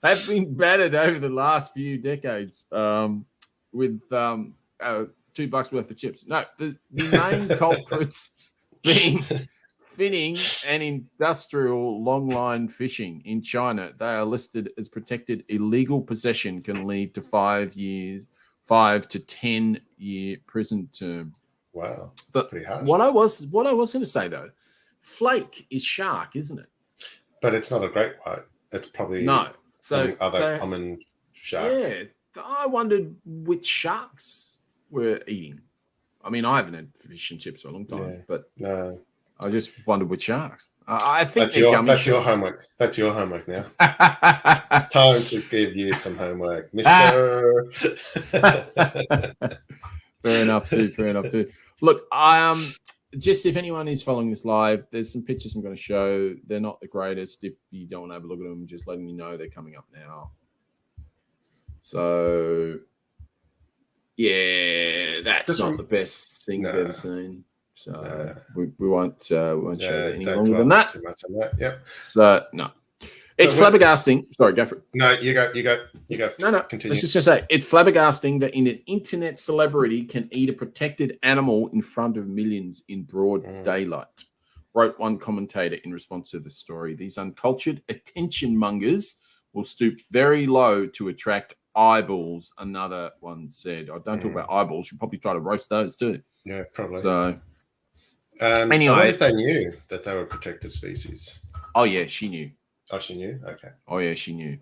B: They've been battered over the last few decades with $2 worth of chips. No, the main culprits being finning and industrial longline fishing in China. They are listed as protected. Illegal possession can lead to 5 to 10 year prison term.
A: Wow,
B: but
A: pretty harsh.
B: What I was going to say though, flake is shark, isn't it?
A: But it's not a great white. It's probably other common shark.
B: Yeah, I wondered which sharks we're eating. I mean, I haven't had fish and chips for a long time, but
A: no,
B: I just wondered which sharks. I think
A: that's your homework. That's your homework now. Time to give you some homework, Mister.
B: Fair enough, too. Look, just if anyone is following this live, there's some pictures I'm going to show. They're not the greatest. If you don't want to have a look at them, just letting you know they're coming up now. So, yeah, that's not the best thing I've ever seen. So we won't show that any longer than that.
A: Too much on that. Yep.
B: So no, it's flabbergasting. Sorry, go for it.
A: No, you go.
B: No.
A: Continue.
B: Let's just say it's flabbergasting that an internet celebrity can eat a protected animal in front of millions in broad daylight. Wrote one commentator in response to the story. These uncultured attention mongers will stoop very low to attract eyeballs. Another one said, "I don't talk about eyeballs. You probably try to roast those too."
A: Yeah, probably.
B: So.
A: Anyway, I wonder if they knew that they were protected species.
B: Oh yeah, she knew.
A: Oh, she knew. Okay.
B: Oh yeah, she knew.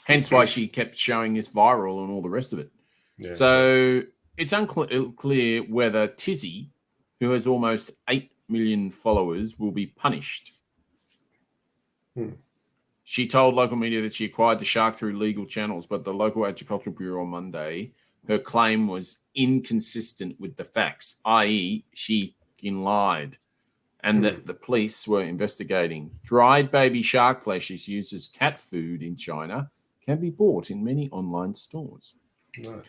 B: Hence why she kept showing this viral and all the rest of it.
A: Yeah.
B: So it's unclear whether Tizzy, who has almost 8 million followers, will be punished. She told local media that she acquired the shark through legal channels, but the local agricultural bureau on Monday, her claim was inconsistent with the facts, i.e., she lied, and that the police were investigating. Dried baby shark flesh is used as cat food in China, can be bought in many online stores.
A: Right.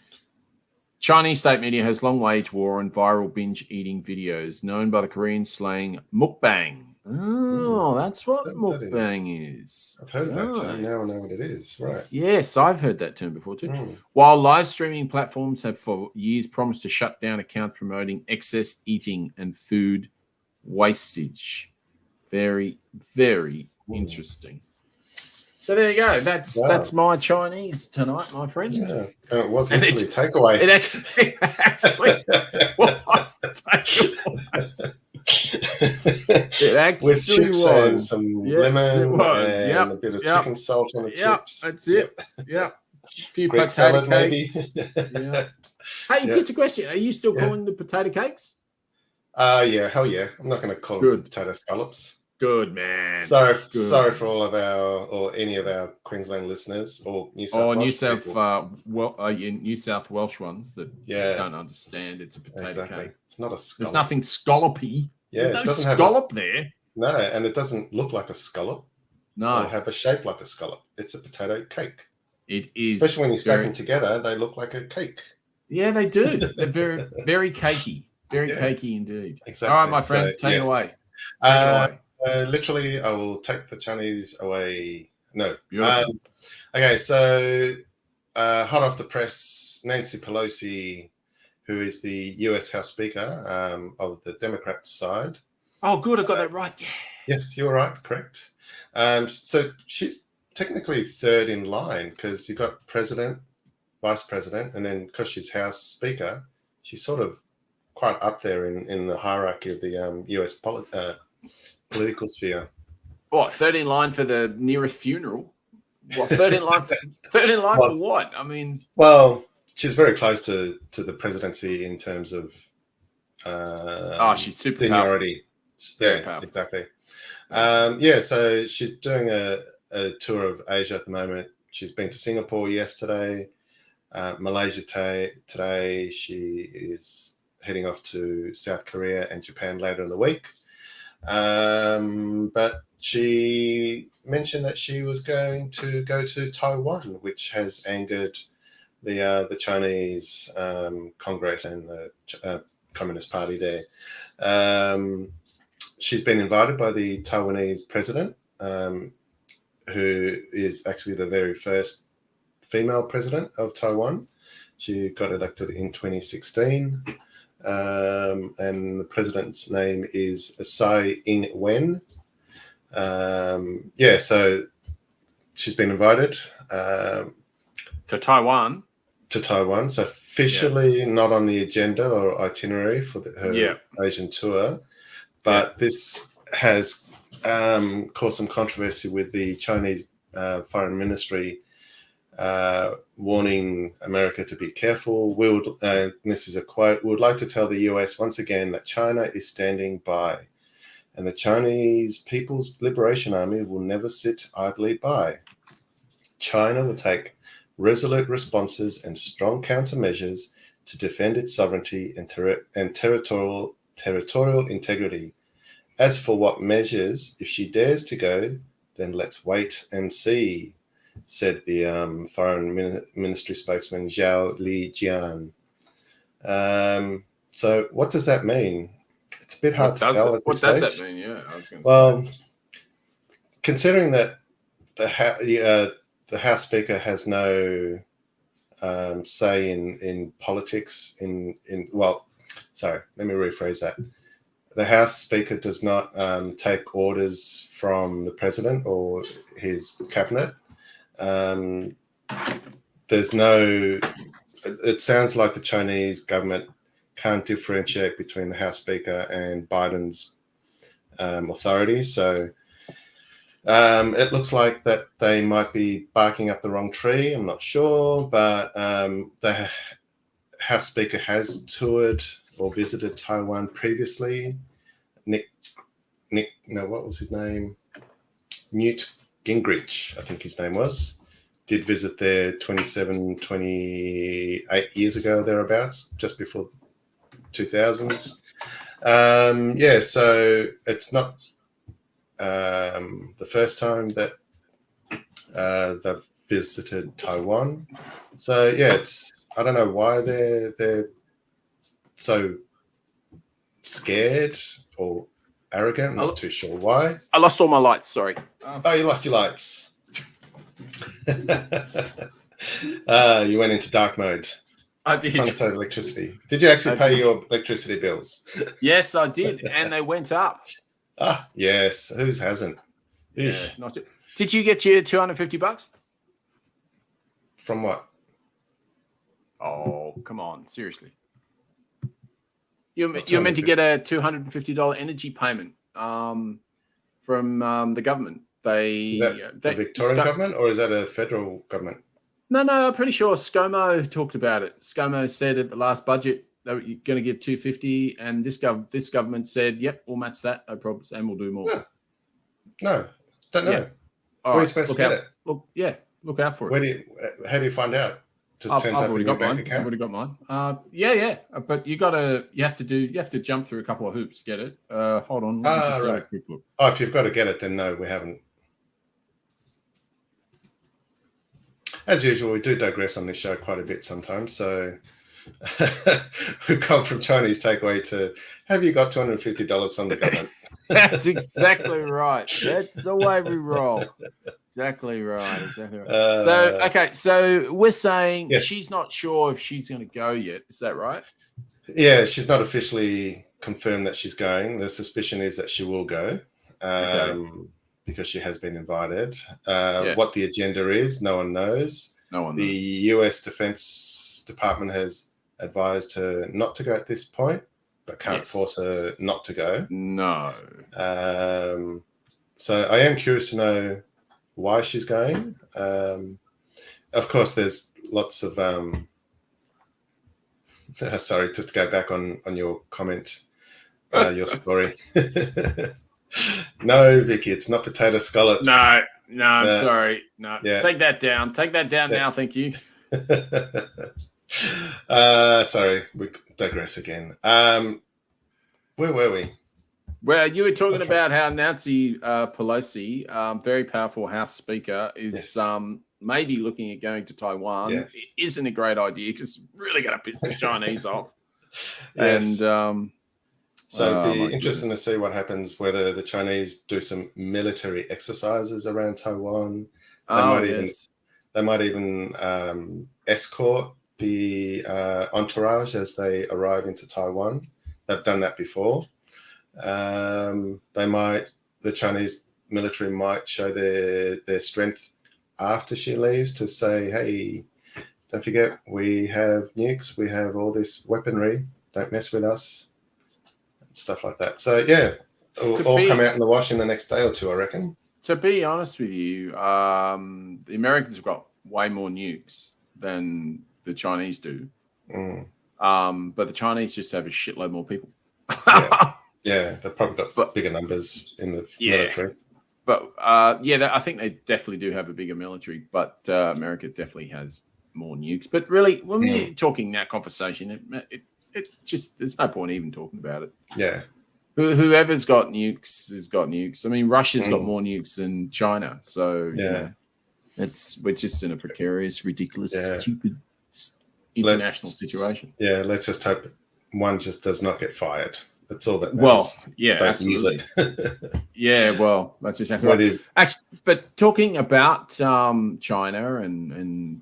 B: Chinese state media has long waged war on viral binge eating videos, known by the Korean slang mukbang. Oh, that's what mukbang is.
A: I've heard of that term. Now I know what it is. Right.
B: Yes, I've heard that term before too. While live streaming platforms have for years promised to shut down accounts promoting excess eating and food wastage. Very, very interesting. So there you go. That's my Chinese tonight, my friend.
A: Yeah. And it was literally takeaway.
B: It actually was takeaway. It actually
A: with chips
B: was.
A: And some lemon and
B: a
A: bit of chicken salt on the chips.
B: That's it. A few
A: Greek
B: potato
A: salad,
B: cakes.
A: maybe.
B: Hey, just a question. Are you still calling the potato cakes?
A: Yeah, hell yeah. I'm not going to call them potato scallops.
B: Good man.
A: Sorry
B: Good.
A: for all of our or any of our Queensland listeners or New South
B: Or
A: Welsh
B: New South Welsh ones that don't understand. It's a potato cake.
A: It's not a scallop.
B: There's nothing scallopy.
A: Yeah,
B: There's
A: it
B: no
A: doesn't have
B: scallop there.
A: No, and it doesn't look like a scallop.
B: No.
A: Or have a shape like a scallop. It's a potato cake.
B: It is.
A: Especially when you stack them together, they look like a cake.
B: Yeah, they do. They're very, very cakey. Very cakey indeed.
A: Exactly.
B: All right, my friend, take it away.
A: Literally, I will take the Chinese away. No.
B: Beautiful.
A: Okay, so hot off the press, Nancy Pelosi, who is the US House Speaker of the Democrat side.
B: Oh, good. I got that right. Yeah.
A: Yes, you're right. Correct. So she's technically third in line because you've got president, vice president, and then because she's House Speaker, she's sort of quite up there in the hierarchy of the US political sphere.
B: What, third in line for the nearest funeral? What, third in line for what? I mean,
A: well, she's very close to the presidency in terms of
B: she's super
A: seniority.
B: Powerful.
A: Yeah, exactly. So she's doing a tour of Asia at the moment. She's been to Singapore yesterday, Malaysia today. She is heading off to South Korea and Japan later in the week. But she mentioned that she was going to go to Taiwan, which has angered the Chinese Congress and the Communist Party there. She's been invited by the Taiwanese president, who is actually the very first female president of Taiwan. She got elected in 2016. And the president's name is Tsai Ing-wen. So she's been invited
B: to Taiwan.
A: So officially not on the agenda or itinerary for her Asian tour, but this has caused some controversy with the Chinese foreign ministry, warning America to be careful. This is a quote, "We would like to tell the US once again that China is standing by, and the Chinese People's Liberation Army will never sit idly by. China will take resolute responses and strong countermeasures to defend its sovereignty and territorial integrity. As for what measures, if she dares to go, then let's wait and see," said the foreign ministry spokesman Zhao Lijian. So what does that mean? It's a bit hard to tell at this stage.
B: What does that mean? Yeah, I was going to say.
A: Considering that the House Speaker has no say in politics, let me rephrase that. The House Speaker does not take orders from the President or his cabinet. It sounds like the Chinese government can't differentiate between the House Speaker and Biden's authority. So it looks like that they might be barking up the wrong tree. I'm not sure, but the House Speaker has toured or visited Taiwan previously. What was his name? Newt Gingrich, I think his name was, did visit there 28 years ago, thereabouts, just before 2000s. So it's not the first time that they've visited Taiwan. So I don't know why they're so scared or arrogant. I'm not too sure why.
B: I lost all my lights. Sorry.
A: Oh, you lost your lights. You went into dark mode.
B: I did.
A: Trying to save electricity. Did you actually pay your electricity bills?
B: Yes, I did, and they went up.
A: Ah, yes. Whose hasn't?
B: Yeah, not too. Did you get your $250?
A: From what?
B: Oh, come on, seriously. You're meant to get a $250 energy payment from the government.
A: Is that the Victorian government or is that a federal government?
B: No, I'm pretty sure ScoMo talked about it. ScoMo said at the last budget they were going to give $250, and this government said, "Yep, we'll match that, no problems, and we'll do more."
A: No, don't know.
B: Yeah.
A: Where
B: All
A: are you
B: right,
A: supposed to
B: look
A: get
B: out.
A: it?
B: Look out for it.
A: How do you find out? Just
B: I've
A: turns up
B: already
A: in your
B: got
A: bank
B: mine. I've
A: account?
B: already got mine. Yeah. But you have to jump through a couple of hoops to get it. Hold on. Let me just have a
A: Right.
B: quick look.
A: Oh, if you've got to get it, then no, we haven't. As usual, we do digress on this show quite a bit sometimes. So we've gone from Chinese takeaway to have you got $250 from the government?
B: That's exactly right. That's the way we roll. Exactly right. So we're saying
A: yes.
B: she's not sure if she's going to go yet. Is that right?
A: Yeah, she's not officially confirmed that she's going. The suspicion is that she will go because she has been invited. What the agenda is, no one knows. The US Defense Department has advised her not to go at this point, but can't force her not to go.
B: No.
A: So I am curious to know why she's going. Of course, there's lots of sorry, just to go back on your comment, your story. No, Vicky, it's not potato scallops.
B: No, I'm sorry. No,
A: Yeah.
B: Take that down. Take that down now. Thank you.
A: Sorry, we digress again. Where were we?
B: Well, you were talking about how Nancy Pelosi, very powerful House Speaker, is maybe looking at going to Taiwan.
A: Yes.
B: It isn't a great idea because it's really going to piss the Chinese off.
A: Yes.
B: And
A: so it'd be interesting to see what happens, whether the Chinese do some military exercises around Taiwan. They might even escort the entourage as they arrive into Taiwan. They've done that before. The Chinese military might show their strength after she leaves to say, hey, don't forget, we have nukes, we have all this weaponry, don't mess with us, and stuff like that. So yeah, it'll all come out in the wash in the next day or two, I reckon.
B: To be honest with you, the Americans have got way more nukes than the Chinese do. But the Chinese just have a shitload more people.
A: Yeah, they've probably got bigger numbers in the military.
B: But I think they definitely do have a bigger military, but America definitely has more nukes. But really, when we're talking that conversation, it just, there's no point even talking about it.
A: Yeah.
B: Whoever's got nukes has got nukes. I mean, Russia's got more nukes than China. So, we're just in a precarious, ridiculous, stupid international situation.
A: Yeah, let's just hope one just does not get fired. That's all that matters.
B: Well, yeah,
A: don't
B: absolutely.
A: use it.
B: Yeah, well, that's exactly right. Actually, but talking about China and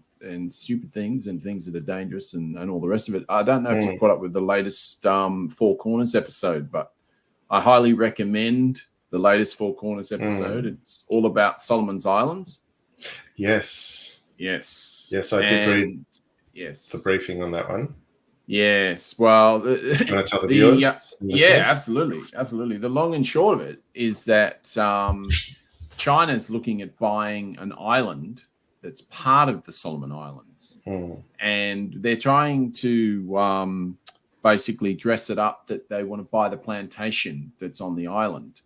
B: stupid things and things that are dangerous and all the rest of it, I don't know if you've caught up with the latest Four Corners episode, but I highly recommend the latest Four Corners episode. It's all about Solomon's Islands.
A: Yes, I did read the briefing on that one.
B: Yes, well,
A: you want to tell the viewers?
B: Absolutely. The long and short of it is that China's looking at buying an island that's part of the Solomon Islands, and they're trying to basically dress it up that they want to buy the plantation that's on the island.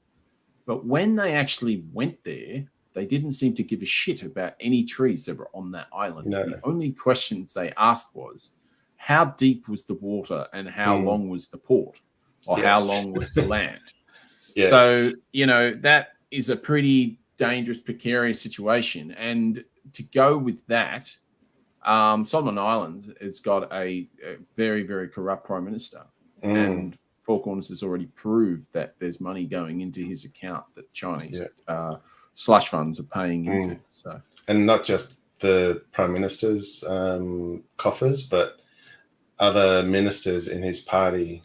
B: But when they actually went there, they didn't seem to give a shit about any trees that were on that island.
A: No.
B: The only questions they asked was, how deep was the water and how long was the port, or how long was the land? So, that is a pretty dangerous, precarious situation. And to go with that, Solomon Island has got a very, very corrupt prime minister. And Four Corners has already proved that there's money going into his account that Chinese slush funds are paying into. So,
A: and not just the prime minister's coffers, but other ministers in his party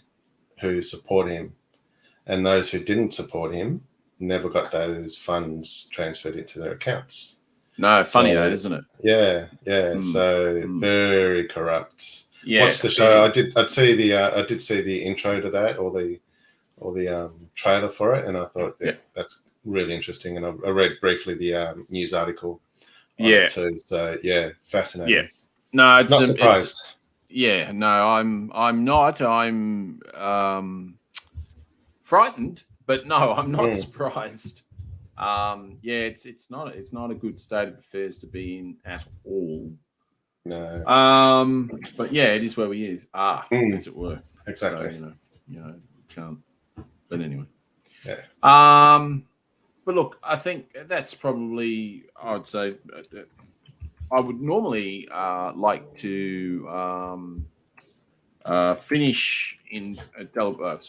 A: who support him, and those who didn't support him never got those funds transferred into their accounts.
B: No, funny that, isn't it?
A: Yeah. So very corrupt.
B: Yeah,
A: what's the show? I did see the intro to that, or the trailer for it, and I thought that's really interesting. And I read briefly the news article on it too. So fascinating.
B: Yeah, no, it's
A: not surprised.
B: I'm not. I'm frightened, but no, I'm not surprised. Yeah, it's not a good state of affairs to be in at all.
A: No.
B: But yeah, it is where we is. As it were.
A: Exactly.
B: So, can't. But anyway.
A: Yeah.
B: But look, I think that's probably, I'd say, I would normally like to finish in Chinese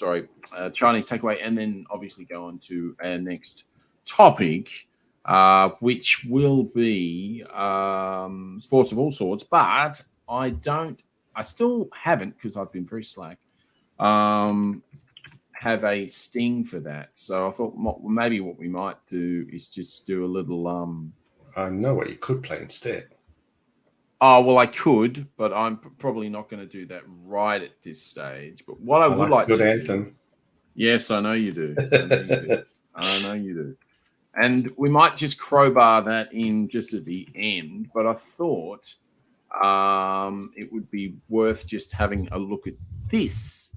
B: takeaway, and then obviously go on to our next topic, which will be sports of all sorts. But I still haven't, because I've been very slack, have a sting for that. So I thought maybe what we might do is just do a little.
A: I know what you could play instead.
B: Oh, well, I could, but I'm probably not going to do that right at this stage. But what I would like
A: good
B: to
A: anthem.
B: do. Yes, I know you do. I know you do. And we might just crowbar that in just at the end. But I thought it would be worth just having a look at this,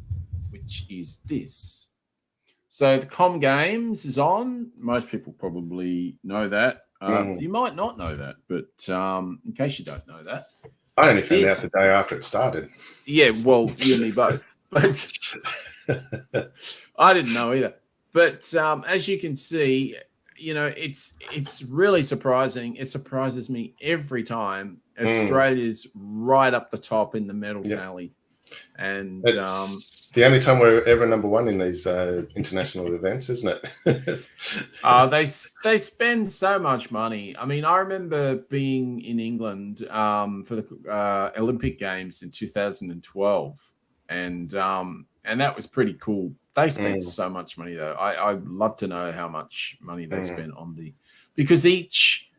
B: which is this. So the Comm Games is on. Most people probably know that. You might not know that, but in case you don't know that.
A: I only found out the day after it started.
B: Yeah, well, you and me both. But I didn't know either. But as you can see, it's really surprising. It surprises me every time. Australia's right up the top in the medal tally. And
A: it's the only time we're ever number one in these international events, isn't it?
B: They spend so much money. I mean, I remember being in England for the Olympic Games in 2012, and that was pretty cool. They spent so much money, though. I'd love to know how much money they spent on because each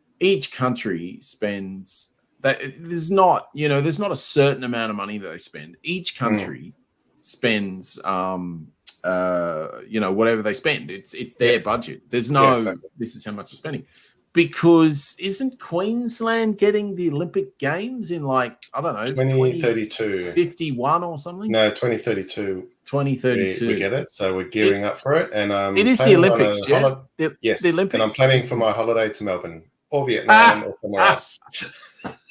B: country spends. There's not a certain amount of money that they spend. Each country spends, whatever they spend. It's their budget. There's no, this is how much they're spending. Because isn't Queensland getting the Olympic Games in
A: 2032,
B: 51 or something?
A: No, 2032.
B: 2032.
A: We get it, so we're gearing up for it, and
B: it is the Olympics,
A: yes,
B: the Olympics.
A: And I'm planning for my holiday to Melbourne or Vietnam or somewhere else.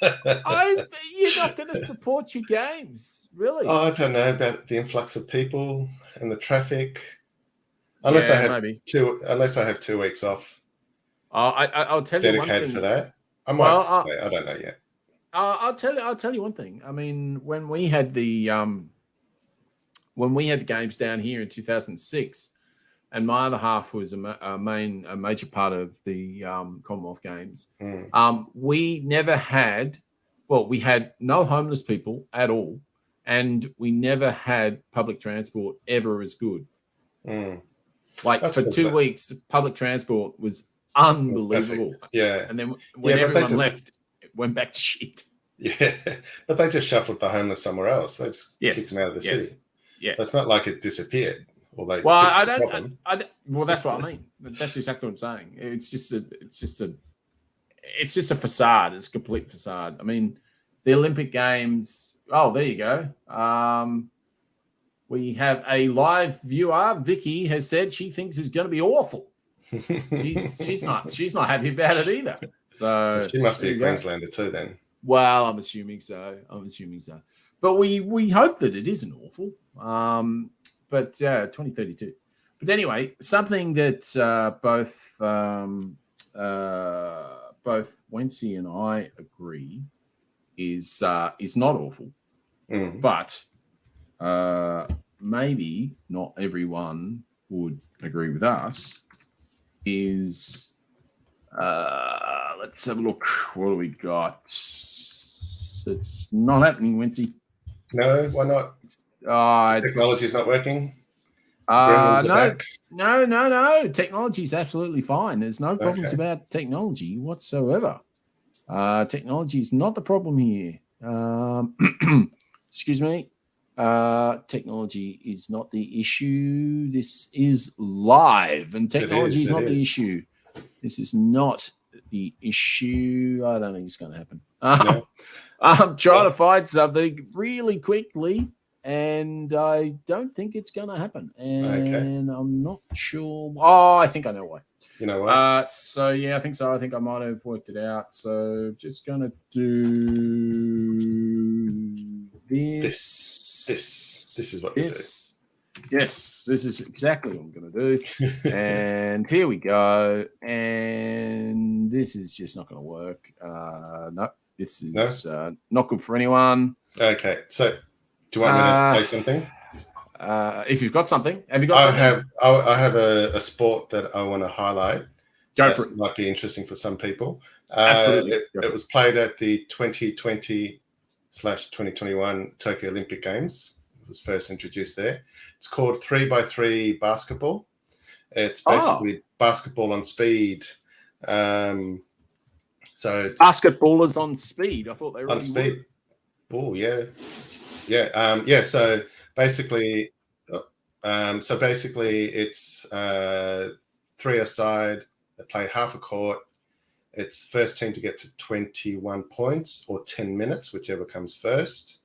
B: You're not going to support your games, really?
A: I don't know about the influx of people and the traffic. Unless I have 2 weeks off.
B: I'll tell you one thing.
A: Dedicated for that. I might stay. I don't know yet.
B: I'll tell you one thing. I mean, when we had the games down here in 2006, and my other half was a major part of the Commonwealth Games. We never had, we had no homeless people at all, and we never had public transport ever as good. For 2 weeks, public transport was unbelievable.
A: Perfect. Yeah.
B: And then when everyone left, it went back to shit.
A: Yeah, but they just shuffled the homeless somewhere else. They just kicked them out of the city. Yeah. So it's not like it disappeared. Well, that's what I mean. That's exactly what I'm saying. It's just a facade. It's a complete facade. I mean, the Olympic Games. Oh, there you go. We have a live viewer. Vicky has said she thinks it's going to be awful. She's not happy about it either. So she must be a Queenslander too, then.
B: Well, I'm assuming so. But we hope that it isn't awful. But 2032. But anyway, something that both Wencee and I agree is not awful, but maybe not everyone would agree with us. Is let's have a look. What do we got? It's not happening, Wencee.
A: No, why not? Technology's not working.
B: No. Technology's absolutely fine. There's no problems about technology whatsoever. Technology is not the problem here. Excuse me. Technology is not the issue. This is live, and technology is not the issue. This is not the issue. I don't think it's going to happen. I'm trying to find something really quickly, and I don't think it's going to happen. And I'm not sure. Oh, I think I know why.
A: You know what?
B: So yeah, I think so. I think I might have worked it out. So just going to do this.
A: This is what we do.
B: Yes, this is exactly what I'm going to do. And here we go. And this is just not going to work. No, this is not good for anyone.
A: Okay, so do you want me to play something?
B: If you've got something, have you got something?
A: I have a sport that I want to highlight.
B: Go for it.
A: Might be interesting for some people.
B: Absolutely.
A: It was played at the 2020/2021 Tokyo Olympic Games. It was first introduced there. It's called 3x3 basketball. It's basically basketball on speed. So it's
B: basketballers on speed. I thought they were
A: on speed. Oh yeah. So basically, it's 3 aside. They play half a court. It's first team to get to 21 points or 10 minutes, whichever comes first.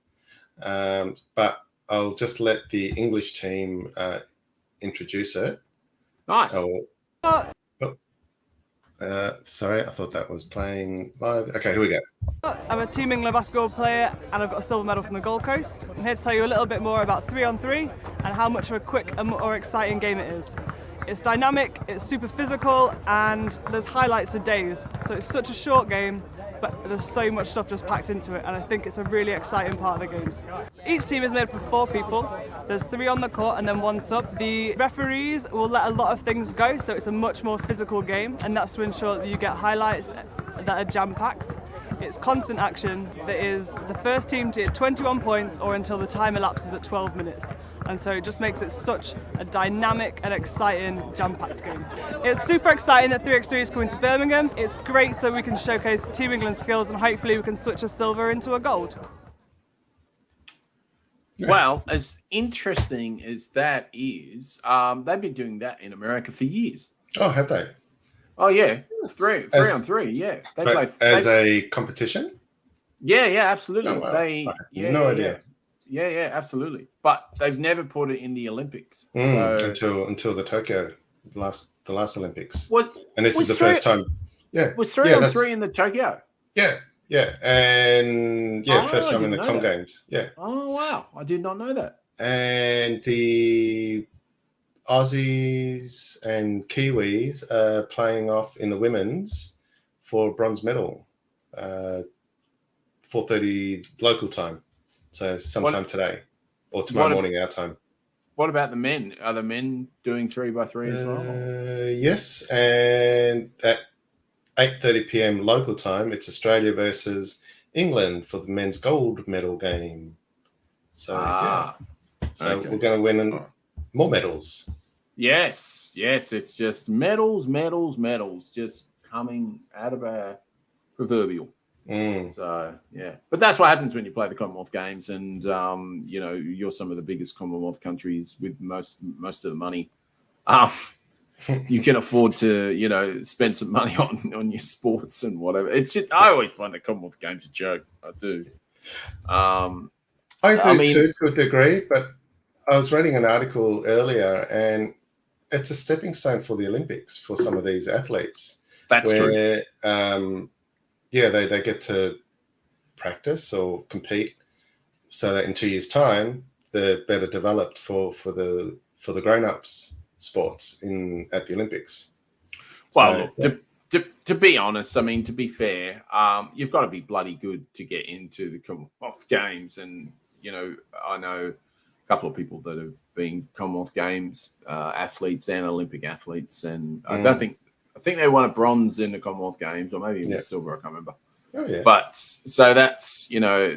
A: But I'll just let the English team introduce it.
B: Nice.
A: Sorry, I thought that was playing live. Okay, here we go.
I: I'm a Team England basketball player and I've got a silver medal from the Gold Coast. I'm here to tell you a little bit more about 3-on-3 and how much of a quick and more exciting game it is. It's dynamic, it's super physical, and there's highlights for days. So it's such a short game, but there's so much stuff just packed into it, and I think it's a really exciting part of the games. Each team is made up of 4 people. There's 3 on the court and then 1 sub. The referees will let a lot of things go, so it's a much more physical game, and that's to ensure that you get highlights that are jam-packed. It's constant action that is the first team to hit 21 points or until the time elapses at 12 minutes. And so it just makes it such a dynamic and exciting jam-packed game. It's super exciting that 3x3 is coming to Birmingham. It's great so we can showcase Team England's skills and hopefully we can switch a silver into a gold.
B: Well, as interesting as that is, they've been doing that in America for years.
A: Oh, have they?
B: Oh yeah, 3 on 3. Yeah,
A: they play as a competition.
B: Yeah, absolutely.
A: Oh, wow. I have no idea.
B: Yeah, absolutely. But they've never put it in the Olympics
A: until the Tokyo the last Olympics. And this is the
B: 3,
A: first time. Yeah,
B: was 3 on 3 in the Tokyo?
A: Yeah, and first time in the Comm Games. Yeah.
B: Oh wow, I did not know that.
A: And the Aussies and Kiwis are playing off in the women's for bronze medal, 4:30 local time. So sometime today or tomorrow morning our time.
B: What about the men? Are the men doing 3x3 as well?
A: Yes, and at 8:30 p.m. local time, it's Australia versus England for the men's gold medal game. So we're going to win more medals.
B: Yes, it's just medals, just coming out of our proverbial. So yeah, but that's what happens when you play the Commonwealth Games, and you're some of the biggest Commonwealth countries with most of the money. You can afford to spend some money on your sports and whatever. It's just I always find the Commonwealth Games a joke. I do.
A: I do too, to a degree, but I was reading an article earlier, and it's a stepping stone for the Olympics for some of these athletes.
B: That's true.
A: They get to practice or compete so that in 2 years' time they're better developed for the grown-ups sports at the Olympics.
B: Well, to be honest, I mean, to be fair, you've got to be bloody good to get into the Commonwealth Games, and I know a couple of people that have been Commonwealth Games athletes and Olympic athletes, and I think they won a bronze in the Commonwealth Games, or maybe even a silver. I can't remember.
A: Oh, yeah.
B: But so that's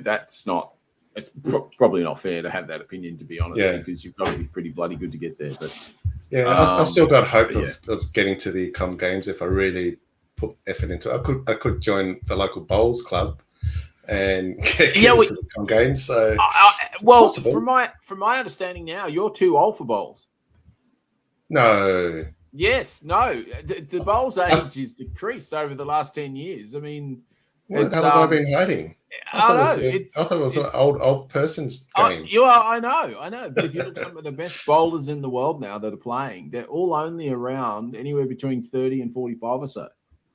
B: that's not. It's probably not fair to have that opinion, to be honest, because you've got to be pretty bloody good to get there. But
A: I've still got hope of getting to the Comm Games if I really put effort into it. I could join the local bowls club and get into the Comm Games. So possible. from my understanding now, you're too old for bowls. No.
B: Yes, no. The bowls age is decreased over the last 10 years. I mean,
A: What have I been hiding? I thought it was an old person's game.
B: I know. But if you look at some of the best bowlers in the world now that are playing, they're all only around anywhere between 30 and 45 or so.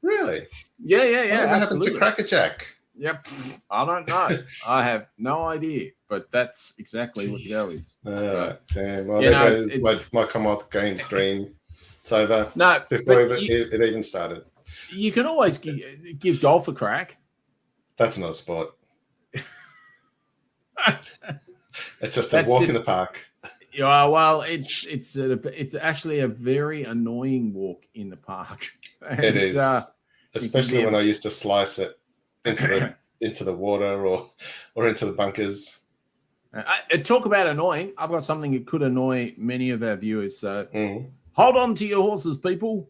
A: Really?
B: Yeah.
A: Whatever happened to Crackerjack?
B: Yep. I don't know. I have no idea, but that's exactly what the go is.
A: All right. Damn. Well, there goes my Commonwealth Games dream. It's over.
B: No,
A: before it even started.
B: You can always give golf a crack.
A: That's not a sport. It's just a walk in the park.
B: Yeah, well, it's actually a very annoying walk in the park.
A: It is, especially when I used to slice it into the water or into the bunkers.
B: Talk about annoying. I've got something that could annoy many of our viewers. So hold on to your horses, people.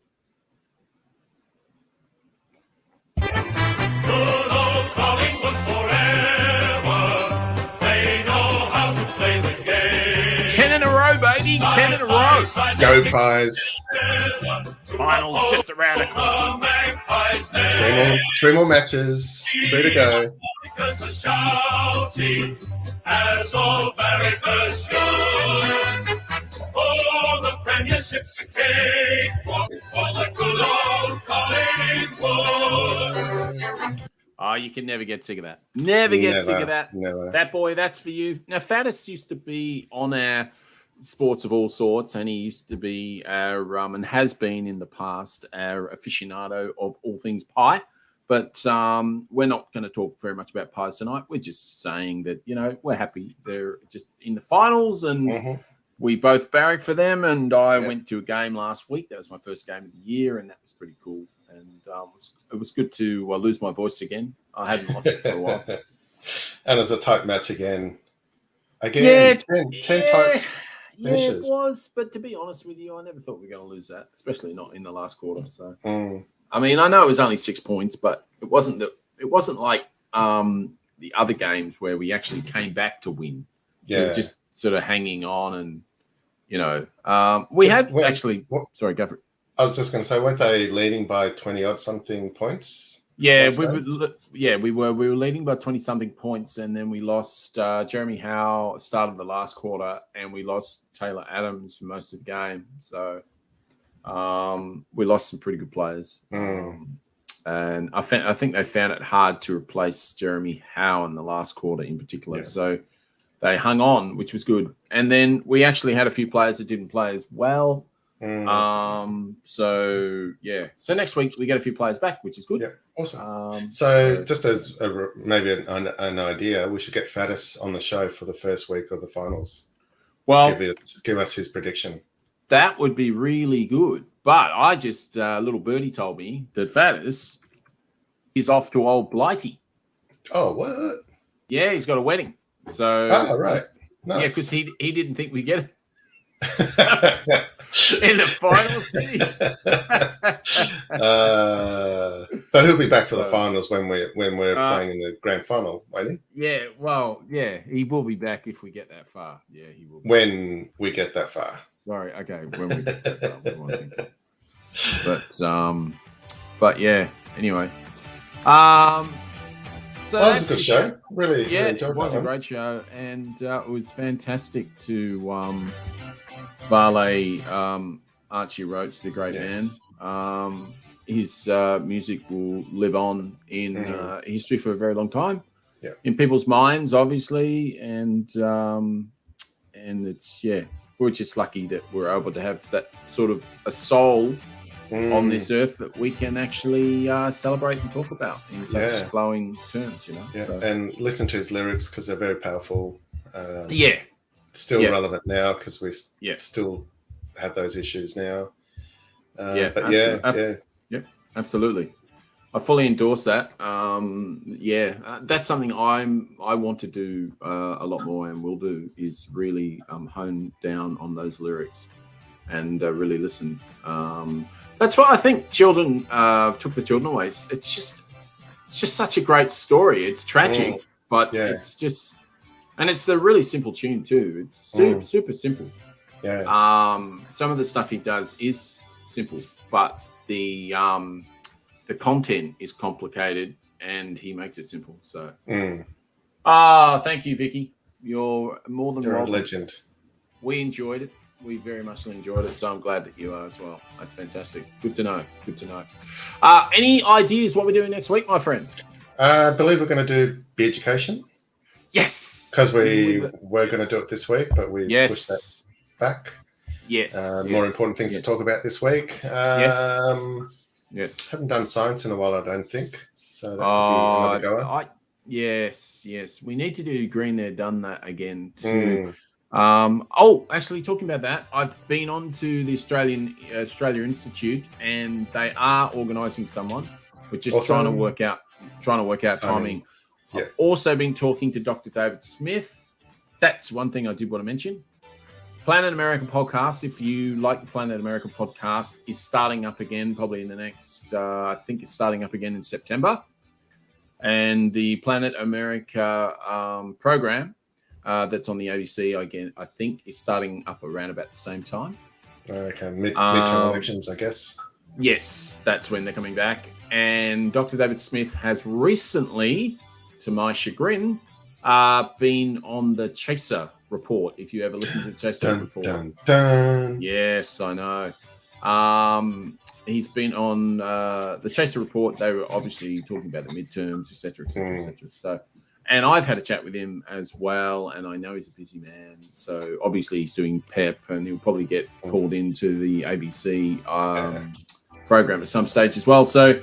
B: Baby, 10 in a row.
A: Go Pies.
B: Finals just around the corner.
A: Three more matches. 3 to go.
C: Because the shouting as all barrackers should. Oh, the premiership's a cakewalk for the good old Collingwood.
B: Oh, you can never get sick of that. Never get sick of that.
A: Never.
B: That boy, that's for you. Now, Faddis used to be on our sports of all sorts, and he used to be our and has been in the past our aficionado of all things pie. But we're not going to talk very much about pies tonight. We're just saying that, we're happy they're just in the finals, and we both barrack for them. And I went to a game last week. That was my first game of the year, and that was pretty cool. And it was good to lose my voice again. I hadn't lost it for a while.
A: And it was a tight match again. 10 tight finishes.
B: Yeah, it was. But to be honest with you, I never thought we were going to lose that, especially not in the last quarter. So, I mean, I know it was only 6 points, but it wasn't like the other games where we actually came back to win. Yeah, we were just sort of hanging on, and we had actually. Sorry, go for it.
A: I was just going to say, weren't they leading by 20 odd something points?
B: Yeah, we were leading by 20 something points, and then we lost Jeremy Howe at the start of the last quarter, and we lost Taylor Adams for most of the game. So we lost some pretty good players, and I think they found it hard to replace Jeremy Howe in the last quarter in particular. Yeah. So they hung on, which was good, and then we actually had a few players that didn't play as well. So next week we get a few players back, which is good.
A: Yeah, awesome. So just as maybe an idea, we should get Faddis on the show for the first week of the finals.
B: Well,
A: give us his prediction.
B: That would be really good. But I just little birdie told me that Faddis is off to old Blighty.
A: Oh, what?
B: Yeah, he's got a wedding. So
A: right. Nice.
B: Yeah, because he didn't think we'd get it. In the finals,
A: but he'll be back for the finals when we're playing in the grand final, won't he?
B: Yeah, well, yeah, he will be back if we get that far. Yeah, he will.
A: When we get that far.
B: Sorry, okay, when we get that far. But yeah. Anyway, so
A: that was a good show. Really enjoyed that.
B: It was a great show, and it was fantastic to Vale, Archie Roach, the great man. His music will live on in history for a very long time, in people's minds, obviously, and it's we're just lucky that we're able to have that sort of a soul on this earth that we can actually celebrate and talk about in such glowing terms,
A: and listen to his lyrics because they're very powerful. Still relevant now because we still have those issues now.
B: Absolutely. I fully endorse that. That's something I want to do a lot more and will do, is really hone down on those lyrics and really listen. That's why I think children took the children away. It's just such a great story. It's tragic, but it's just. And it's a really simple tune too. It's super simple. Yeah. Some of the stuff he does is simple, but the content is complicated and he makes it simple. So,
A: Mm.
B: thank you, Vicky. You're more than
A: You're a
B: welcome.
A: legend.
B: We enjoyed it. We very much enjoyed it. So I'm glad that you are as well. That's fantastic. Good to know. Good to know. Any ideas what we're doing next week, my friend?
A: I believe we're going to do Be Education.
B: Yes.
A: Because we were going to do it this week, but we pushed that
B: Yes.
A: back.
B: Yes.
A: More important things to talk about this week.
B: Yes.
A: Haven't done science in a while, I don't think. So that could be another goer.
B: Yes. We need to do Green There, Done That again too.
A: Mm.
B: Actually, talking about that, I've been on to the Australia Institute, and they are organising someone. We're just trying to work out timing.
A: Yeah.
B: I've also been talking to Dr. David Smith. That's one thing I did want to mention. Planet America podcast, if you like the Planet America podcast, is starting up again probably in the next, I think it's starting up again in September. And the Planet America program that's on the ABC, again, I think is starting up around about the same time.
A: Okay, midterm elections, I guess.
B: Yes, that's when they're coming back. And Dr. David Smith has recently, to my chagrin, been on the Chaser report. If you ever listen to the Chaser report.
A: Dun, dun.
B: Yes, I know. He's been on the Chaser report. They were obviously talking about the midterms, etc., etc., etc. So, and I've had a chat with him as well, and I know he's a busy man. So obviously he's doing PEP, and he'll probably get called into the ABC program at some stage as well. So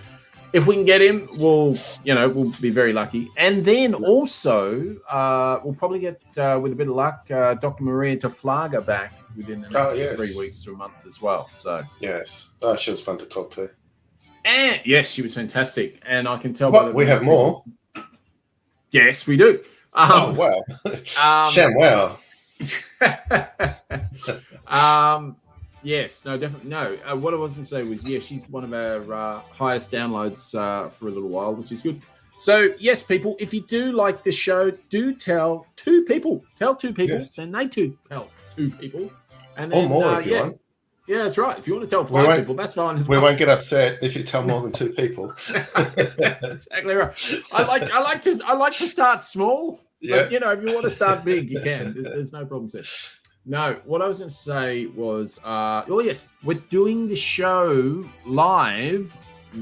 B: if we can get him, we'll be very lucky. And then also we'll probably get, with a bit of luck, Dr. Maria Taflaga back within the next 3 weeks to a month as well. So
A: yes, she was fun to talk to.
B: And yes, she was fantastic, and I can tell.
A: We have more.
B: Yes, we do.
A: Wow. Sham, wow.
B: Yes, no, definitely no. What I was going to say was, she's one of our highest downloads for a little while, which is good. So, yes, people, if you do like the show, do tell 2 people. Tell 2 people, then they tell 2 people. And then,
A: or more if you want.
B: Yeah, that's right. If you want to tell 5 people, that's fine.
A: We won't get upset if you tell more than 2 people.
B: That's exactly right. I like to start small.
A: Yeah.
B: But, if you want to start big, you can. There's no problem there. No, what I was going to say was, yes, we're doing the show live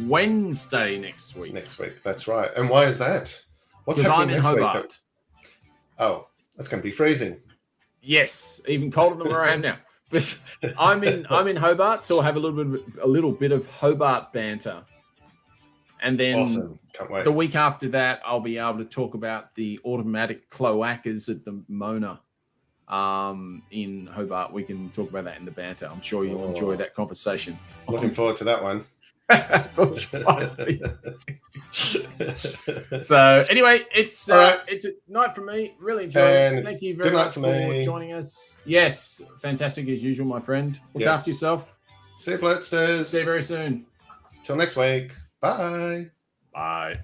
B: Wednesday next week.
A: Next week, that's right. And why is that? What's
B: I'm
A: happening
B: in Hobart.
A: week? Oh, that's going to be freezing.
B: Yes, even colder than where I am now. But I'm in Hobart, so I'll have a little bit of Hobart banter. And then
A: awesome. Can't wait.
B: The week after that, I'll be able to talk about the automatic cloacas at the Mona. In Hobart, we can talk about that in the banter. I'm sure you'll enjoy that conversation.
A: Looking forward to that one.
B: So anyway, it's a night for me. Really enjoyed it. Thank you very much for joining us. Yes, fantastic as usual, my friend. Look after yourself.
A: See you, Blurtsters.
B: See you very soon.
A: Till next week. Bye.
B: Bye.